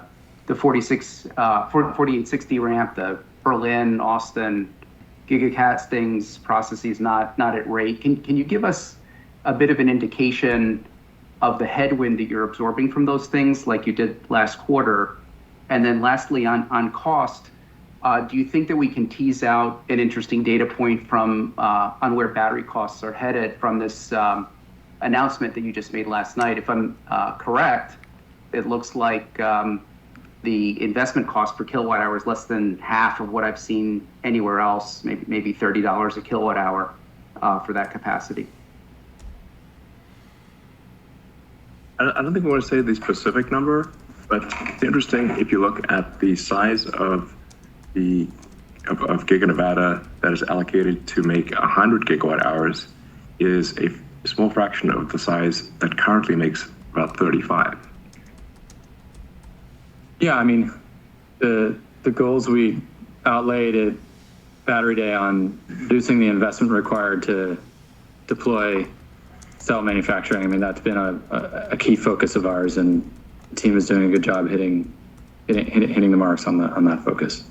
4860 ramp, the Berlin, Austin, gigacastings processes not at rate. Can you give us a bit of an indication of the headwind that you're absorbing from those things like you did last quarter? And then lastly, on cost, do you think that we can tease out an interesting data point from on where battery costs are headed from this announcement that you just made last night? If I'm correct, it looks like the investment cost per kilowatt hour is less than half of what I've seen anywhere else, maybe $30 a kilowatt hour for that capacity. I don't think we want to say the specific number, but it's interesting if you look at the size of Giga Nevada that is allocated to make 100 gigawatt hours is a small fraction of the size that currently makes about 35. Yeah, I mean, the goals we outlaid at Battery Day on reducing the investment required to deploy cell manufacturing, I mean, that's been a key focus of ours, and the team is doing a good job hitting the marks on that focus.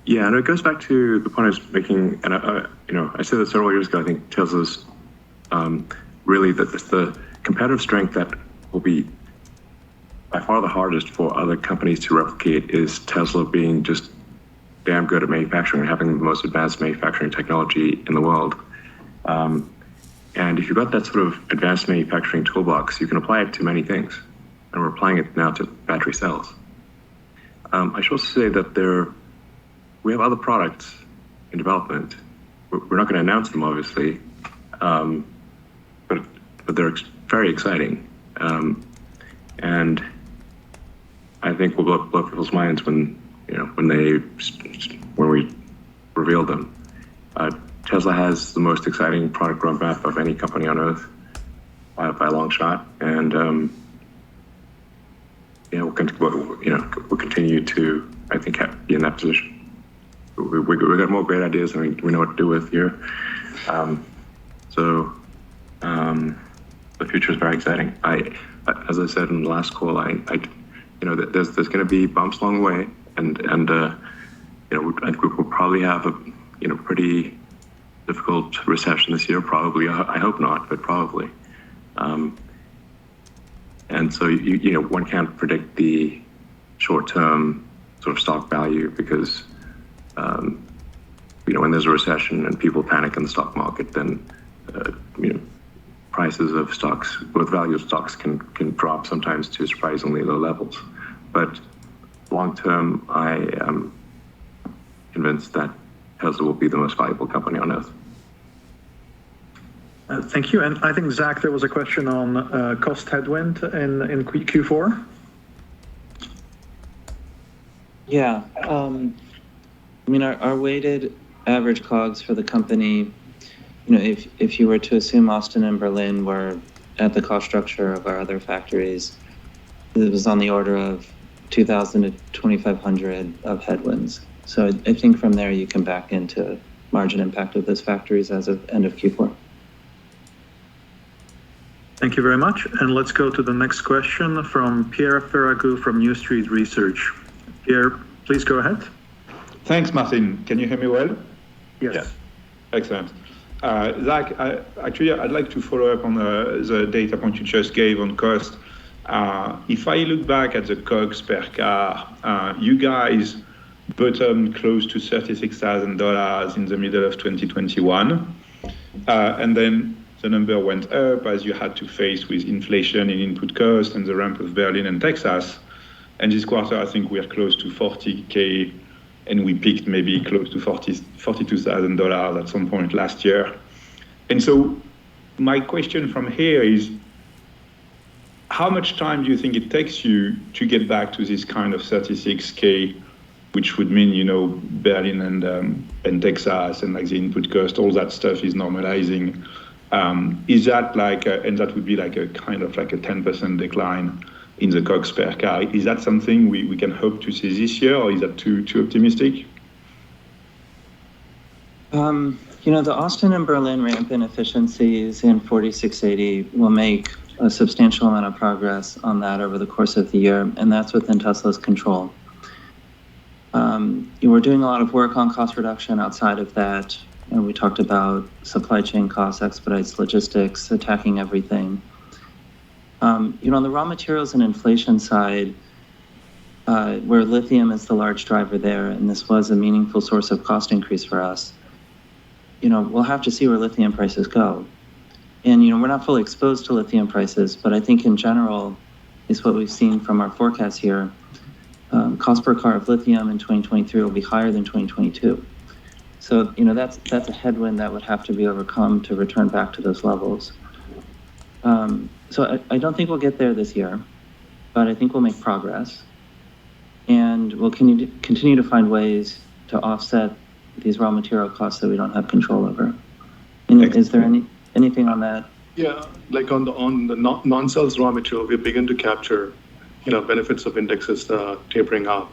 Yeah, and it goes back to the point I was making, and I said this several years ago. I think Tesla's really the competitive strength that will be by far the hardest for other companies to replicate is Tesla being just damn good at manufacturing and having the most advanced manufacturing technology in the world. And if you've got that sort of advanced manufacturing toolbox, you can apply it to many things. And we're applying it now to battery cells. I should also say that we have other products in development. We're not going to announce them, obviously, but they're very exciting. And I think we'll blow people's minds when we reveal them. Tesla has the most exciting product roadmap of any company on Earth by a long shot, and we'll continue to, I think, be in that position. We got more great ideas than we know what to do with here. So the future is very exciting. As I said in the last call, there's going to be bumps along the way, and we'll probably have a pretty difficult recession this year. Probably, I hope not, but probably. And so one can't predict the short-term sort of stock value because when there's a recession and people panic in the stock market, then prices of stocks, both value of stocks, can drop sometimes to surprisingly low levels. But long term, I am convinced that Tesla will be the most valuable company on Earth. Thank you. And I think, Zach, there was a question on cost headwind in Q4. Yeah. Our weighted average COGS for the company, if you were to assume Austin and Berlin were at the cost structure of our other factories, it was on the order of 2,000 to 2,500 of headwinds. So I think from there you can back into margin impact of those factories as of end of Q4. Thank you very much. And let's go to the next question from Pierre Ferragu from New Street Research. Pierre, please go ahead. Thanks, Martin. Can you hear me well? Yes. Yeah. Excellent. Zach, I'd like to follow up on the data point you just gave on cost. If I look back at the COGS per car, you guys bottomed close to $36,000 in the middle of 2021. And then the number went up as you had to face with inflation in input costs and the ramp of Berlin and Texas. And this quarter, I think we are close to 40K, and we peaked maybe close to $42,000 at some point last year. And so my question from here is, how much time do you think it takes you to get back to this kind of 36K, which would mean, you know, Berlin and Texas and like the input cost, all that stuff is normalizing. Is that like, and that would be like a kind of like a 10% decline in the COGS per car. Is that something we can hope to see this year, or is that too optimistic? You know, the Austin and Berlin ramp in efficiencies in 4680 will make a substantial amount of progress on that over the course of the year, and that's within Tesla's control. We're doing a lot of work on cost reduction outside of that, and we talked about supply chain costs, expedites, logistics, attacking everything. You know, on the raw materials and inflation side, where lithium is the large driver there, and this was a meaningful source of cost increase for us, you know, we'll have to see where lithium prices go. And, you know, we're not fully exposed to lithium prices, but I think in general, is what we've seen from our forecasts here, cost per car of lithium in 2023 will be higher than 2022. So, you know, that's a headwind that would have to be overcome to return back to those levels. So I don't think we'll get there this year, but I think we'll make progress. And we'll continue to find ways to offset these raw material costs that we don't have control over. And is there anything on that? Yeah, like on the non-cells raw material, we begin to capture, you know, benefits of indexes tapering off.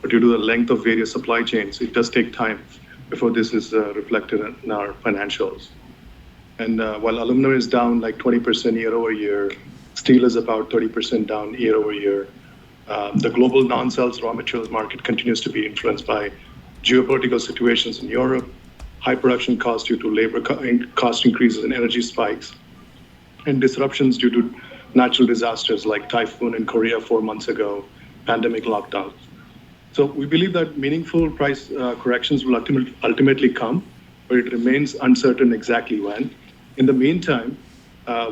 But due to the length of various supply chains, it does take time before this is reflected in our financials. And while aluminum is down like 20% year over year, steel is about 30% down year over year. The global non-cells raw materials market continues to be influenced by geopolitical situations in Europe, high production costs due to labor cost increases and energy spikes, and disruptions due to natural disasters like typhoon in Korea 4 months ago, pandemic lockdowns. So we believe that meaningful price corrections will ultimately come, but it remains uncertain exactly when. In the meantime,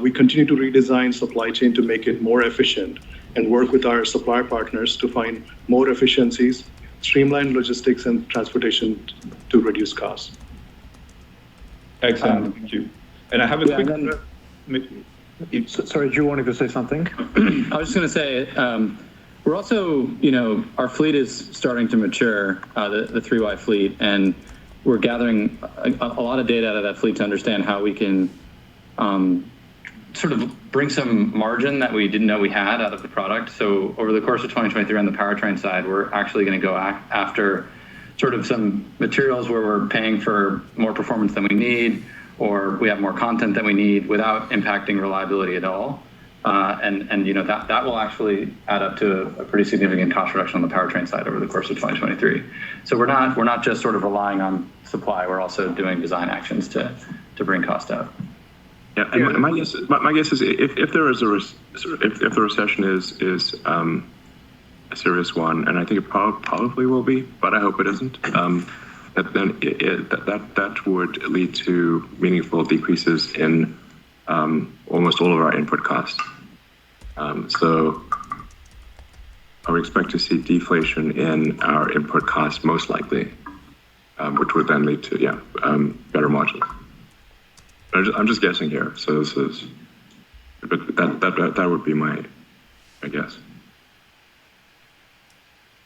we continue to redesign supply chain to make it more efficient and work with our supplier partners to find more efficiencies, streamline logistics and transportation to reduce costs. Excellent, thank you. And I have a quick... Sorry, Drew wanted to say something? I was just going to say, we're also, you know, our fleet is starting to mature, the 3Y fleet, and we're gathering a lot of data out of that fleet to understand how we can sort of bring some margin that we didn't know we had out of the product. So over the course of 2023 on the powertrain side, we're actually going to go after sort of some materials where we're paying for more performance than we need, or we have more content than we need without impacting reliability at all. And you know, that will actually add up to a pretty significant cost reduction on the powertrain side over the course of 2023. So we're not just sort of relying on supply, we're also doing design actions to bring cost out. Yeah, and my guess is if there is if the recession is a serious one, and I think it probably will be, but I hope it isn't. Then that would lead to meaningful decreases in almost all of our input costs. So I would expect to see deflation in our input costs most likely, which would then lead to better margins. I'm just guessing here. So this is, but that would be my guess.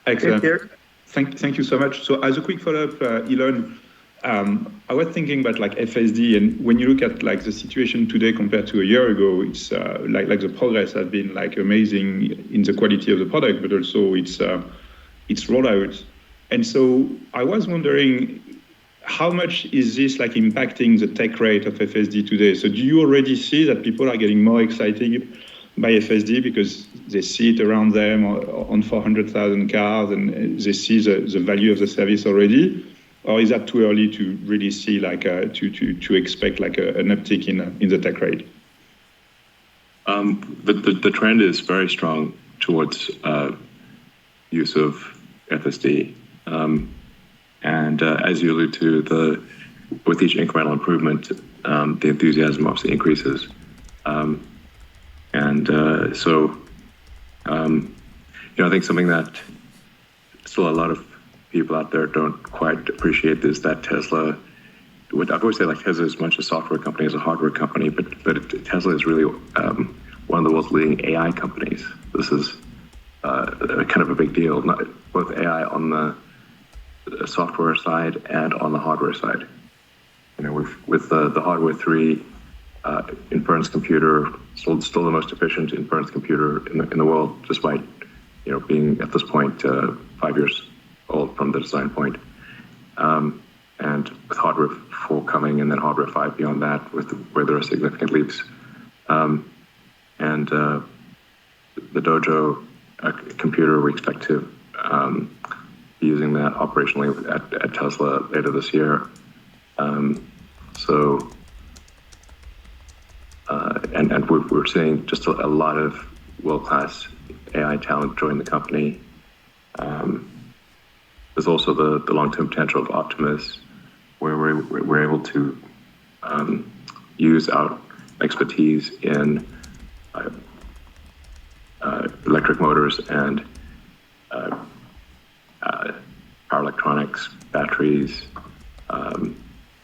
Excellent. Thank you so much. So as a quick follow-up, Elon, I was thinking about like FSD, and when you look at like the situation today compared to a year ago, it's like the progress has been like amazing in the quality of the product, but also its rollout. And so I was wondering, how much is this like impacting the take rate of FSD today? So do you already see that people are getting more excited by FSD because they see it around them on 400,000 cars and they see the value of the service already? Or is that too early to really see like to expect like an uptick in the take rate? The trend is very strong towards use of FSD. And as you allude to, with each incremental improvement, the enthusiasm obviously increases. I think something that still a lot of people out there don't quite appreciate is that Tesla, I've always said like Tesla is as much a software company as a hardware company, but Tesla is really one of the world's leading AI companies. This is kind of a big deal, both AI on the software side and on the hardware side. With the hardware 3 inference computer, still the most efficient inference computer in the world, despite being at this point 5 years old from the design point. And with hardware 4 coming, and then hardware 5 beyond that, where there are significant leaps. The Dojo computer, we expect to be using that operationally at Tesla later this year. We're seeing just a lot of world-class AI talent join the company. There's also the long-term potential of Optimus, where we're able to use our expertise in electric motors and power electronics, batteries, and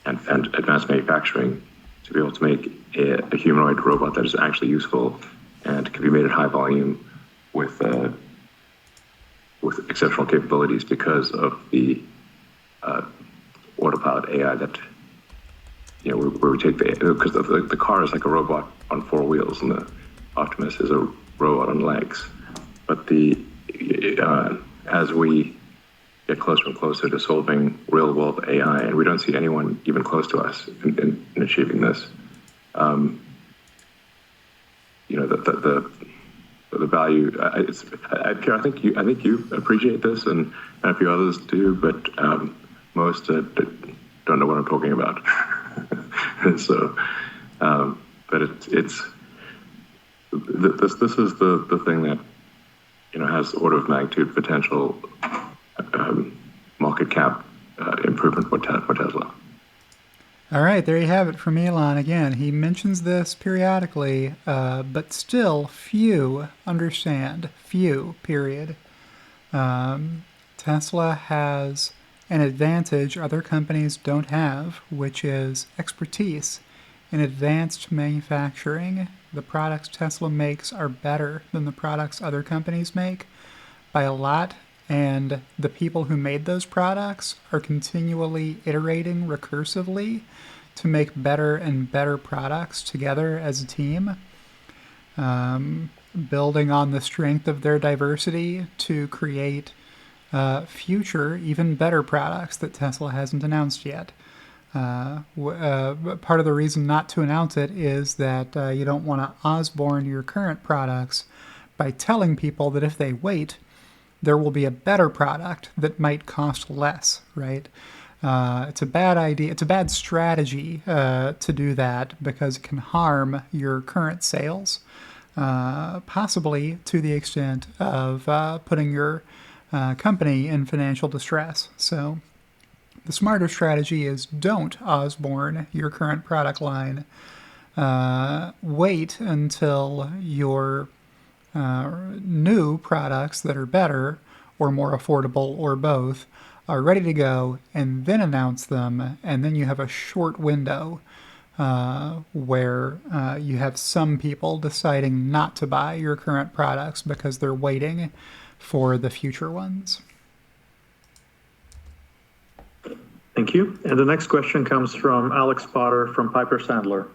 advanced manufacturing to be able to make a humanoid robot that is actually useful and can be made at high volume with exceptional capabilities because of the autopilot AI that where we take because the car is like a robot on 4 wheels and the Optimus is a robot on legs. But as we get closer and closer to solving real-world AI, and we don't see anyone even close to us in achieving this. The value. I think you appreciate this, and a few others do, but most don't know what I'm talking about. And so, but this is the thing that has order of magnitude potential market cap improvement for Tesla. All right, there you have it from Elon again. He mentions this periodically, but still few understand. Few, period. Tesla has an advantage other companies don't have, which is expertise in advanced manufacturing. The products Tesla makes are better than the products other companies make by a lot, and the people who made those products are continually iterating recursively to make better and better products together as a team, building on the strength of their diversity to create future, even better products that Tesla hasn't announced yet. Part of the reason not to announce it is that you don't want to Osborne your current products by telling people that if they wait, there will be a better product that might cost less, right? It's a bad idea. It's a bad strategy to do that because it can harm your current sales, possibly to the extent of putting your company in financial distress. So the smarter strategy is don't Osborne your current product line. Wait until your new products that are better or more affordable or both are ready to go, and then announce them, and then you have a short window where you have some people deciding not to buy your current products because they're waiting for the future ones. Thank you. And the next question comes from Alex Potter from Piper Sandler.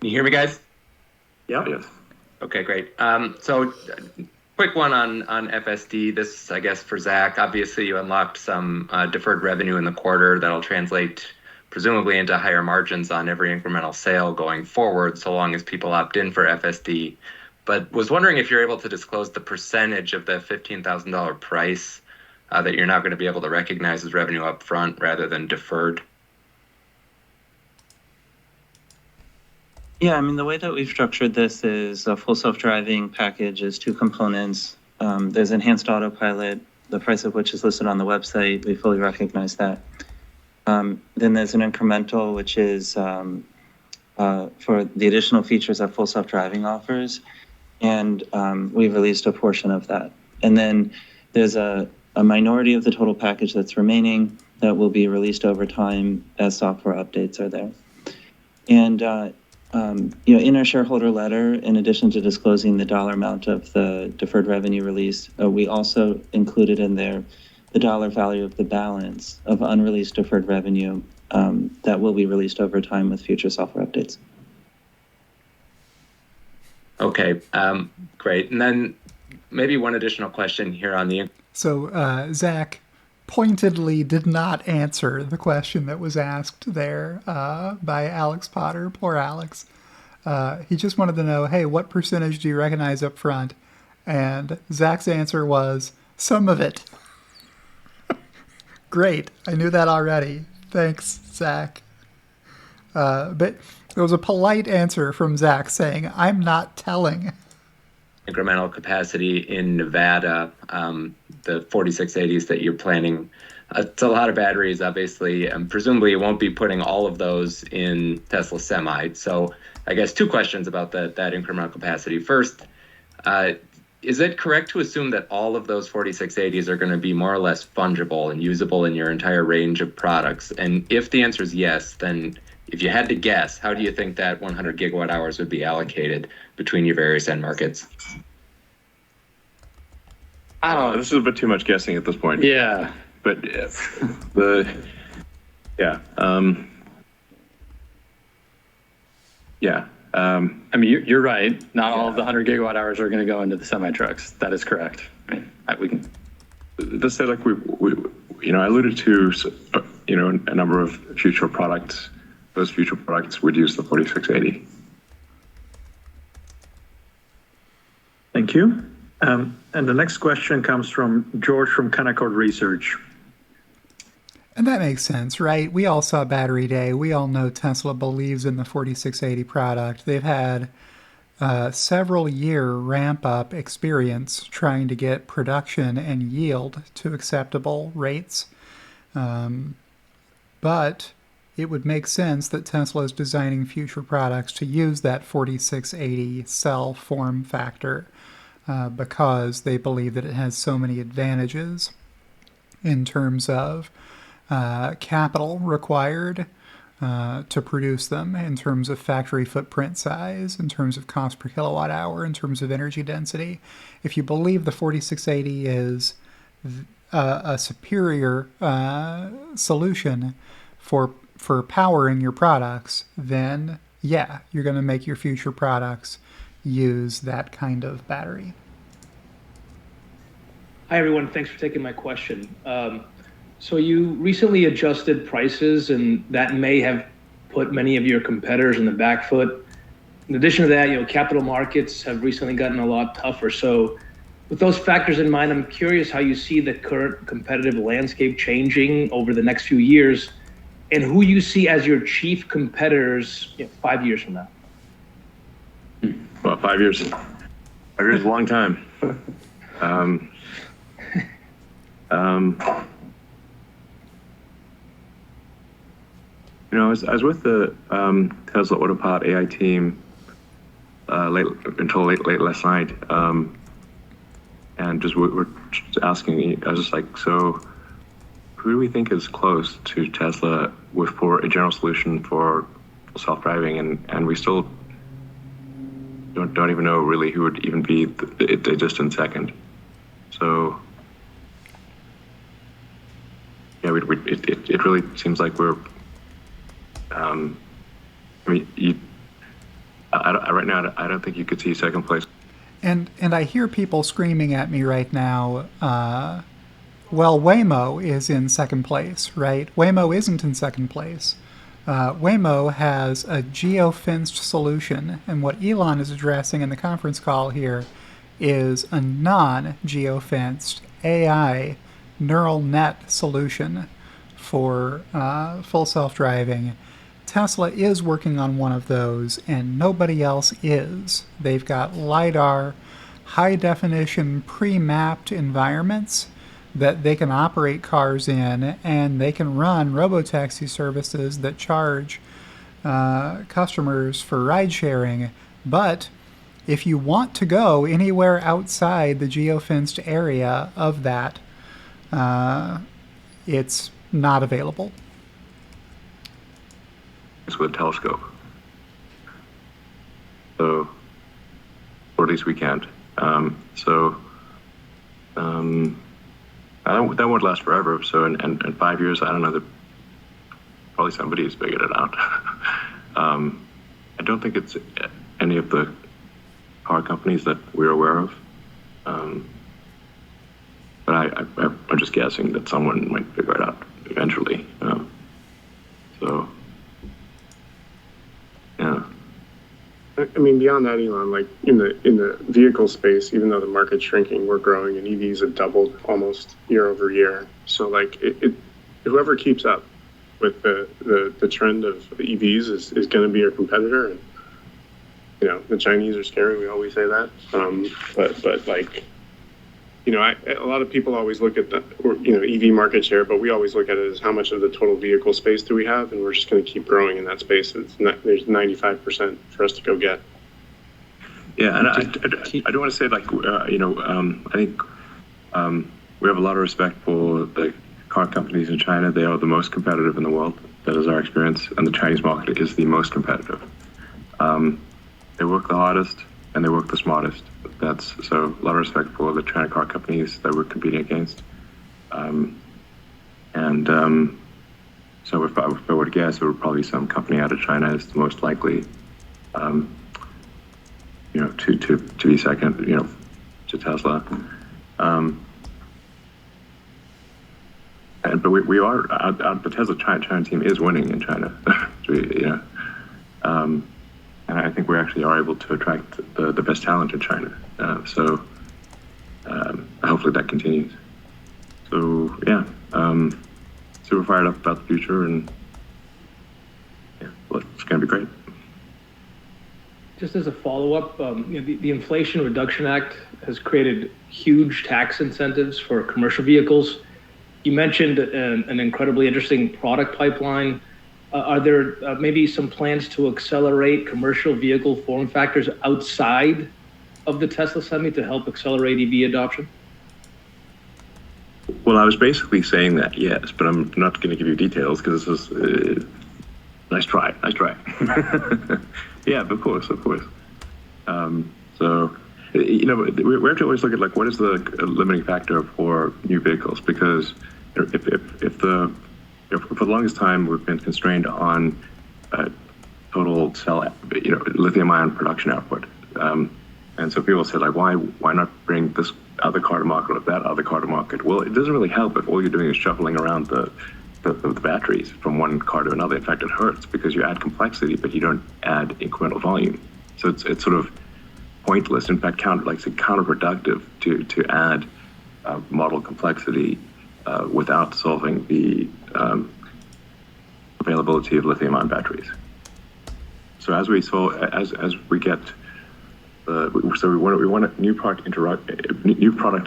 Can you hear me, guys? Yeah. Yes. Okay, great. So quick one on FSD. This, I guess, for Zach. Obviously, you unlocked some deferred revenue in the quarter that'll translate presumably into higher margins on every incremental sale going forward, so long as people opt in for FSD. But was wondering if you're able to disclose the percentage of the $15,000 price that you're not going to be able to recognize as revenue up front rather than deferred. Yeah, I mean, the way that we've structured this is a full self-driving package is 2 components. There's enhanced autopilot, the price of which is listed on the website. We fully recognize that. Then there's an incremental, which is for the additional features that Full Self-Driving offers. And we've released a portion of that. And then there's a minority of the total package that's remaining that will be released over time as software updates are there. And in our shareholder letter, in addition to disclosing the dollar amount of the deferred revenue release, we also included in there the dollar value of the balance of unreleased deferred revenue that will be released over time with future software updates. Okay, great. And then maybe one additional question here on the... So Zach pointedly did not answer the question that was asked there by Alex Potter. Poor Alex. He just wanted to know, hey, what percentage do you recognize up front? And Zach's answer was, some of it. Great. I knew that already. Thanks, Zach. But there was a polite answer from Zach saying, I'm not telling. Incremental capacity in Nevada, the 4680s that you're planning. It's a lot of batteries, obviously, and presumably you won't be putting all of those in Tesla Semi. So I guess two questions about that incremental capacity. First, is it correct to assume that all of those 4680s are going to be more or less fungible and usable in your entire range of products? And if the answer is yes, then if you had to guess, how do you think that 100 gigawatt hours would be allocated between your various end markets? I don't know. This is a bit too much guessing at this point. Yeah. But I mean, you're right. Not all of the 100 gigawatt hours are going to go into the semi trucks. That is correct. I mean, we can. Let's say, like I alluded to, a number of future products. Those future products would use the 4680. Thank you. And the next question comes from George from Canaccord Research. And that makes sense, right? We all saw Battery Day. We all know Tesla believes in the 4680 product. They've had several year ramp-up experience trying to get production and yield to acceptable rates. But it would make sense that Tesla is designing future products to use that 4680 cell form factor because they believe that it has so many advantages in terms of capital required to produce them, in terms of factory footprint size, in terms of cost per kilowatt hour, in terms of energy density. If you believe the 4680 is a superior solution for powering your products, then yeah, you're going to make your future products use that kind of battery. Hi everyone, thanks for taking my question. So you recently adjusted prices, and that may have put many of your competitors in the back foot. In addition to that, capital markets have recently gotten a lot tougher. So with those factors in mind, I'm curious how you see the current competitive landscape changing over the next few years, and who you see as your chief competitors 5 years from now. Well, 5 years. 5 years is a long time. I was with the Tesla Autopilot AI team until late last night, and we're just asking. I was just like, so who do we think is close to Tesla for a general solution for self-driving, and we still don't even know really who would even be a distant second. So yeah, it really seems like we're. Right now, I don't think you could see second place. And I hear people screaming at me right now, well, Waymo is in second place, right? Waymo isn't in second place. Waymo has a geofenced solution, and what Elon is addressing in the conference call here is a non-geofenced AI neural net solution for full self-driving. Tesla is working on one of those, and nobody else is. They've got LiDAR high-definition, pre-mapped environments that they can operate cars in, and they can run robotaxi services that charge customers for ride-sharing. But if you want to go anywhere outside the geofenced area of that, it's not available. It's with a telescope. So, or at least we can't. That won't last forever. So in 5 years, I don't know, probably somebody has figured it out. I don't think it's any of the car companies that we're aware of. But I'm just guessing that someone might figure it out eventually. So, yeah. I mean, beyond that, Elon, like in the vehicle space, even though the market's shrinking, we're growing, and EVs have doubled almost year over year. So, like, whoever keeps up with the trend of the EVs is going to be our competitor. And you know, the Chinese are scary. We always say that. But like, you know, a lot of people always look at the EV market share, but we always look at it as how much of the total vehicle space do we have, and we're just going to keep growing in that space. There's 95% for us to go get. Yeah, and I don't want to say like I think we have a lot of respect for the car companies in China. They are the most competitive in the world. That is our experience, and the Chinese market is the most competitive. They work the hardest and they work the smartest. So a lot of respect for the China car companies that we're competing against. So if I were to guess, it would probably be some company out of China is the most likely, to be second, to Tesla. But we are the Tesla China team is winning in China. And I think we actually are able to attract the best talent in China. So hopefully that continues. So yeah, super fired up about the future, and yeah, it's going to be great. Just as a follow-up, the Inflation Reduction Act has created huge tax incentives for commercial vehicles. You mentioned an incredibly interesting product pipeline. Are there maybe some plans to accelerate commercial vehicle form factors outside of the Tesla Semi to help accelerate EV adoption? Well, I was basically saying that, yes, but I'm not going to give you details because this is nice try. Yeah, of course. So, we have to always look at like what is the limiting factor for new vehicles, because if for the longest time we've been constrained on total cell, lithium-ion production output, and so people say like, why not bring this other car to market or that other car to market? Well, it doesn't really help if all you're doing is shuffling around the batteries from one car to another. In fact, it hurts because you add complexity, but you don't add incremental volume. So it's sort of pointless. In fact, counterproductive to add model complexity without solving the availability of lithium-ion batteries. So as we get we want a new product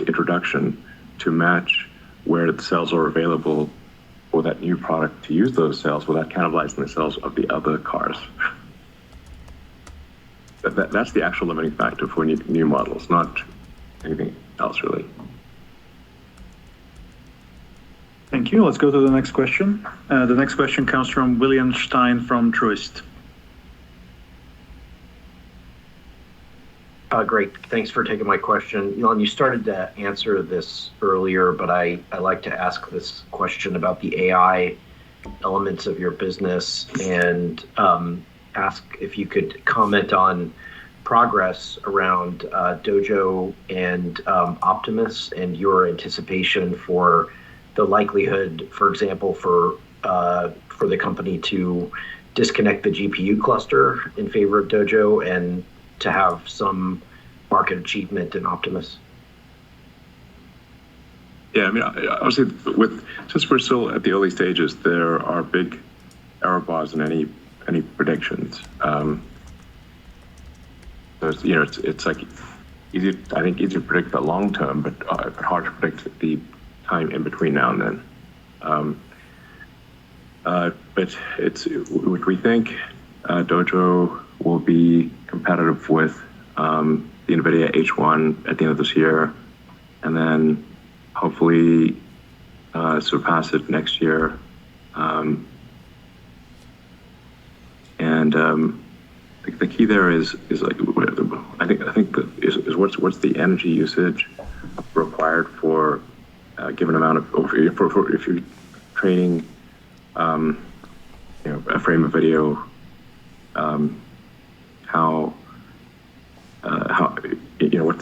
introduction to match where the cells are available for that new product to use those cells without cannibalizing the cells of the other cars. That's the actual limiting factor for new models, not anything else really. Thank you. Let's go to the next question. The next question comes from William Stein from Truist. Great. Thanks for taking my question. Elon, you started to answer this earlier, but I like to ask this question about the AI elements of your business and ask if you could comment on progress around Dojo and Optimus and your anticipation for the likelihood, for example, for the company to disconnect the GPU cluster in favor of Dojo and to have some market achievement in Optimus. Yeah, I mean, obviously, since we're still at the early stages, there are big error bars in any predictions. It's like easy to predict the long term, but hard to predict the time in between now and then. But we think Dojo will be competitive with the NVIDIA H1 at the end of this year, and then hopefully surpass it next year. The key there is like I think what's the energy usage required for a given amount of if you're training a frame of video,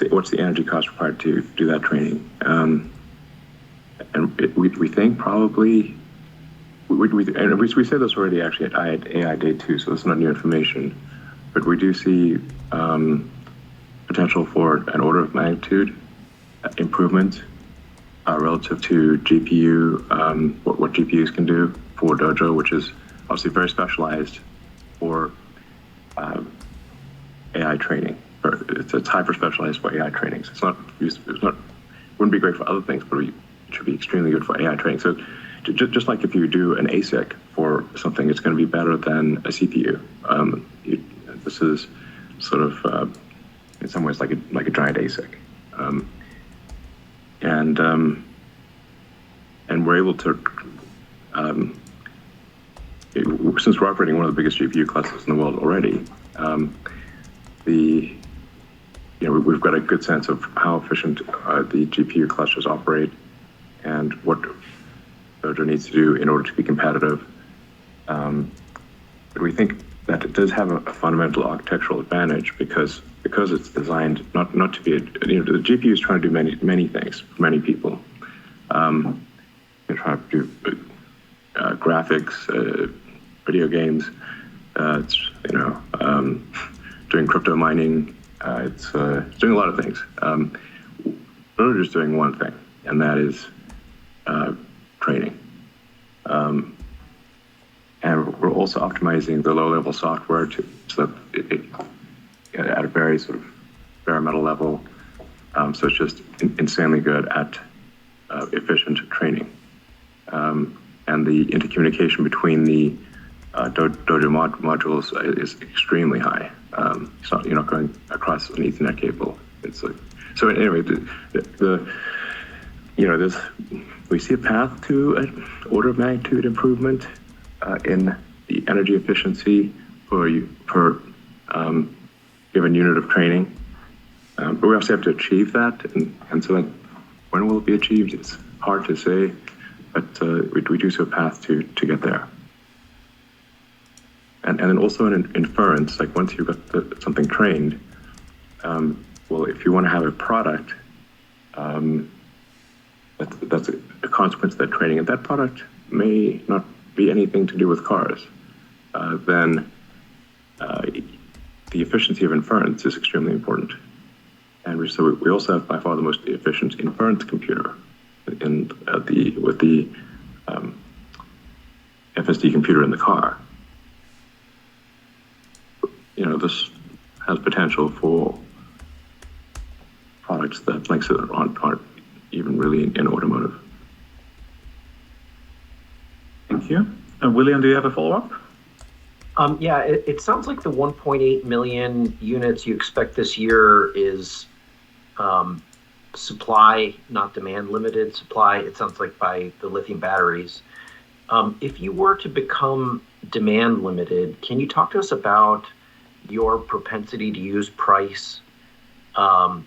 what's the energy cost required to do that training, and we think probably we said this already actually at AI Day 2, so it's not new information, but we do see potential for an order of magnitude improvement relative to GPU, what GPUs can do for Dojo, which is obviously very specialized for AI training. It's hyper specialized for AI training. So wouldn't be great for other things, but it should be extremely good for AI training. So just like if you do an ASIC for something, it's going to be better than a CPU. This is sort of in some ways like a giant ASIC, and we're able to. Since we're operating one of the biggest GPU clusters in the world already, we've got a good sense of how efficient the GPU clusters operate and what Dojo needs to do in order to be competitive. But we think that it does have a fundamental architectural advantage because it's designed not to be the GPU is trying to do many things for many people. They're trying to do graphics, video games. It's doing crypto mining. It's doing a lot of things. We're just doing one thing, and that is training. And we're also optimizing the low-level software so that it at a very sort of bare metal level. So it's just insanely good at efficient training. And the intercommunication between the Dojo modules is extremely high. You're not going across an Ethernet cable. It's like, so anyway, we see a path to an order of magnitude improvement in the energy efficiency per given unit of training. But we also have to achieve that, and so when will it be achieved? It's hard to say, but we do see a path to get there. And then also in inference, like once you've got something trained, well, if you want to have a product, that's a consequence of that training, and that product may not be anything to do with cars, then the efficiency of inference is extremely important. And we also have by far the most efficient inference computer with the FSD computer in the car. This has potential for products that aren't even really in automotive. Thank you. William, do you have a follow-up? Yeah, it sounds like the 1.8 million units you expect this year is supply, not demand limited supply. It sounds like by the lithium batteries. If you were to become demand limited, can you talk to us about your propensity to use price and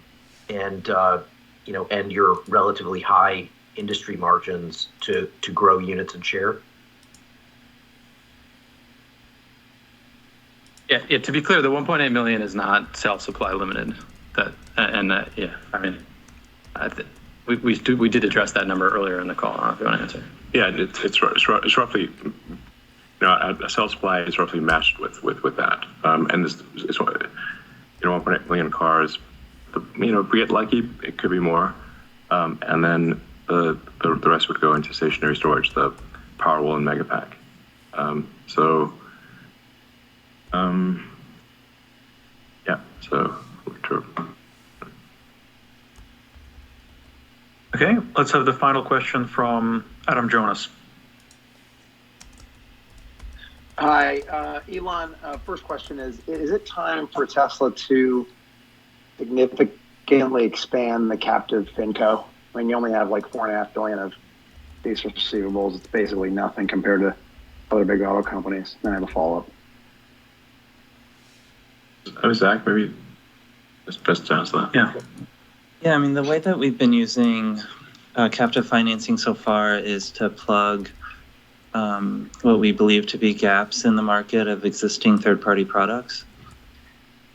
your relatively high industry margins to grow units and share? Yeah. To be clear, the 1.8 million is not self-supply limited. We did address that number earlier in the call. If you want to answer. Yeah, it's roughly. A self-supply is roughly matched with that, and this is 1.8 million cars. If we get lucky, it could be more, and then the rest would go into stationary storage, the Powerwall and Megapack. Okay, let's have the final question from Adam Jonas. Hi, Elon. First question is it time for Tesla to significantly expand the captive FinCo? I mean, you only have like $4.5 billion of these receivables. It's basically nothing compared to other big auto companies. Then I have a follow-up. Zach, maybe it's best to answer that. Yeah. Yeah, I mean, the way that we've been using captive financing so far is to plug what we believe to be gaps in the market of existing third-party products.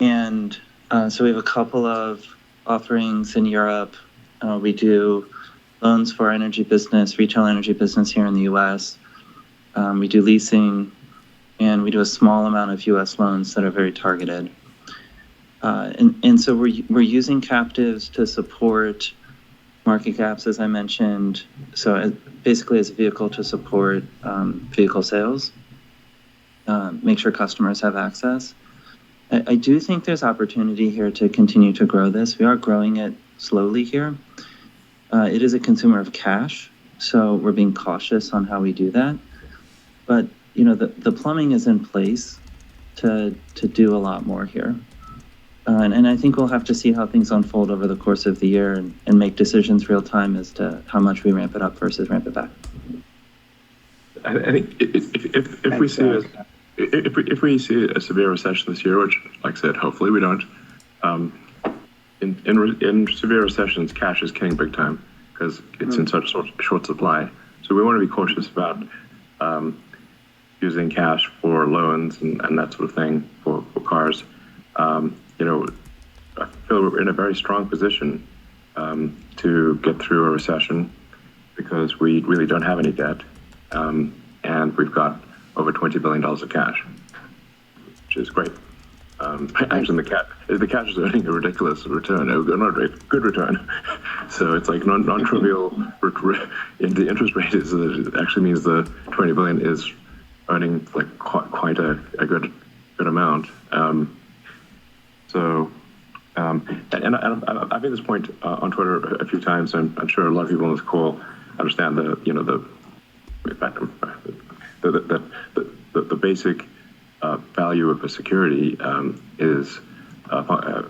And so we have a couple of offerings in Europe. We do loans for our energy business, retail energy business here in the US. We do leasing, and we do a small amount of US loans that are very targeted. And so we're using captives to support market gaps, as I mentioned. So basically as a vehicle to support vehicle sales, make sure customers have access. I do think there's opportunity here to continue to grow this. We are growing it slowly here. It is a consumer of cash, so we're being cautious on how we do that. But you know, the plumbing is in place to do a lot more here. And I think we'll have to see how things unfold over the course of the year and make decisions real time as to how much we ramp it up versus ramp it back. I think if we see a severe recession this year, which, like I said, hopefully we don't, in severe recessions, cash is king big time because it's in such short supply. So we want to be cautious about using cash for loans and that sort of thing for cars. You know, I feel we're in a very strong position to get through a recession because we really don't have any debt, and we've got over $20 billion of cash, which is great. Actually, the cash is earning a ridiculous return, not a good return. So it's like non-trivial. The interest rate is actually means the 20 billion is earning like quite a good amount. So, and I've made this point on Twitter a few times, and I'm sure a lot of people on this call understand the basic value of a security is a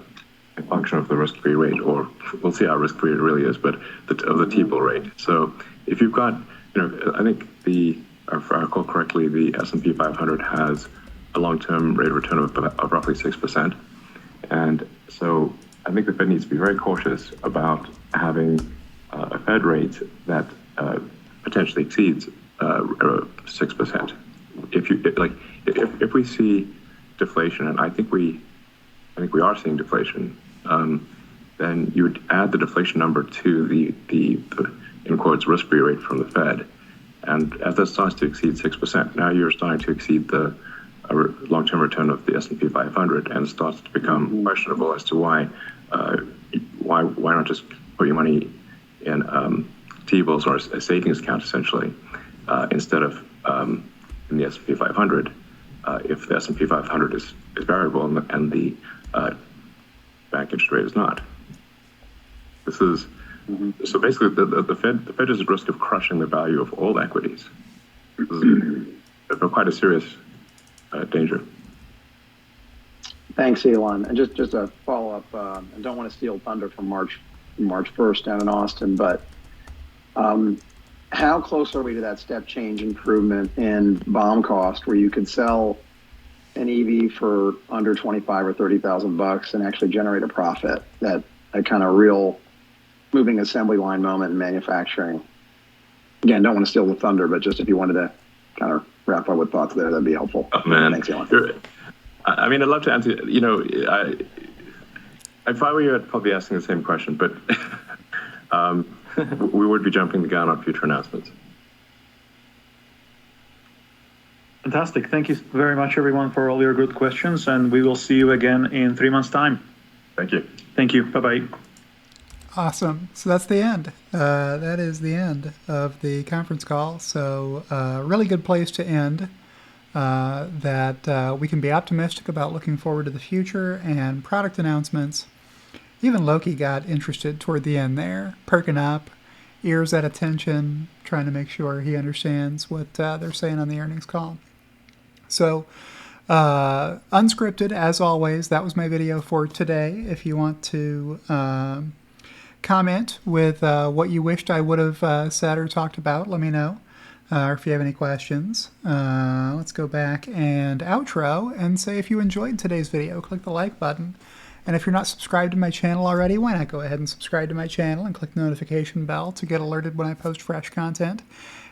function of the risk-free rate, or we'll see how risk-free it really is, but of the T-bill rate. So if you've got, I think if I recall correctly, the S&P 500 has a long-term rate of return of roughly 6%. And so I think the Fed needs to be very cautious about having a Fed rate that potentially exceeds 6%. If we see deflation, and I think we are seeing deflation, then you would add the deflation number to the in quotes risk-free rate from the Fed, and as that starts to exceed 6%, now you're starting to exceed the long-term return of the S&P 500, and it starts to become questionable as to why not just put your money in T-bills or a savings account essentially instead of in the S&P 500 if the S&P 500 is variable and the bank interest rate is not. This is so basically the Fed is at risk of crushing the value of all equities. This is quite a serious danger. Thanks, Elon. And just a follow-up. I don't want to steal thunder from March 1st down in Austin, but how close are we to that step change improvement in BOM cost, where you could sell an EV for under 25 or 30,000 bucks and actually generate a profit? That kind of real moving assembly line moment in manufacturing. Again, don't want to steal the thunder, but just if you wanted to kind of wrap up with thoughts there, that'd be helpful. Oh, man. Thanks, Elon. I mean, I'd love to answer. If I were you, I'd probably be asking the same question, but we would be jumping the gun on future announcements. Fantastic. Thank you very much, everyone, for all your good questions, and we will see you again in 3 months' time. Thank you. Thank you. Bye-bye. Awesome. So that's the end. That is the end of the conference call. So really good place to end. That we can be optimistic about looking forward to the future and product announcements. Even Loki got interested toward the end there, perking up. ears at attention, trying to make sure he understands what they're saying on the earnings call. So, unscripted, as always, that was my video for today. If you want to comment with what you wished I would have said or talked about, let me know. Or if you have any questions. Let's go back and outro and say if you enjoyed today's video, click the like button. And if you're not subscribed to my channel already, why not go ahead and subscribe to my channel and click the notification bell to get alerted when I post fresh content.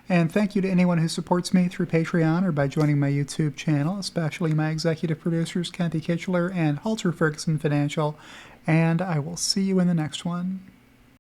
And thank you to anyone who supports me through Patreon or by joining my YouTube channel, especially my executive producers, Kathy Kitchler and Halter Ferguson Financial. And I will see you in the next one.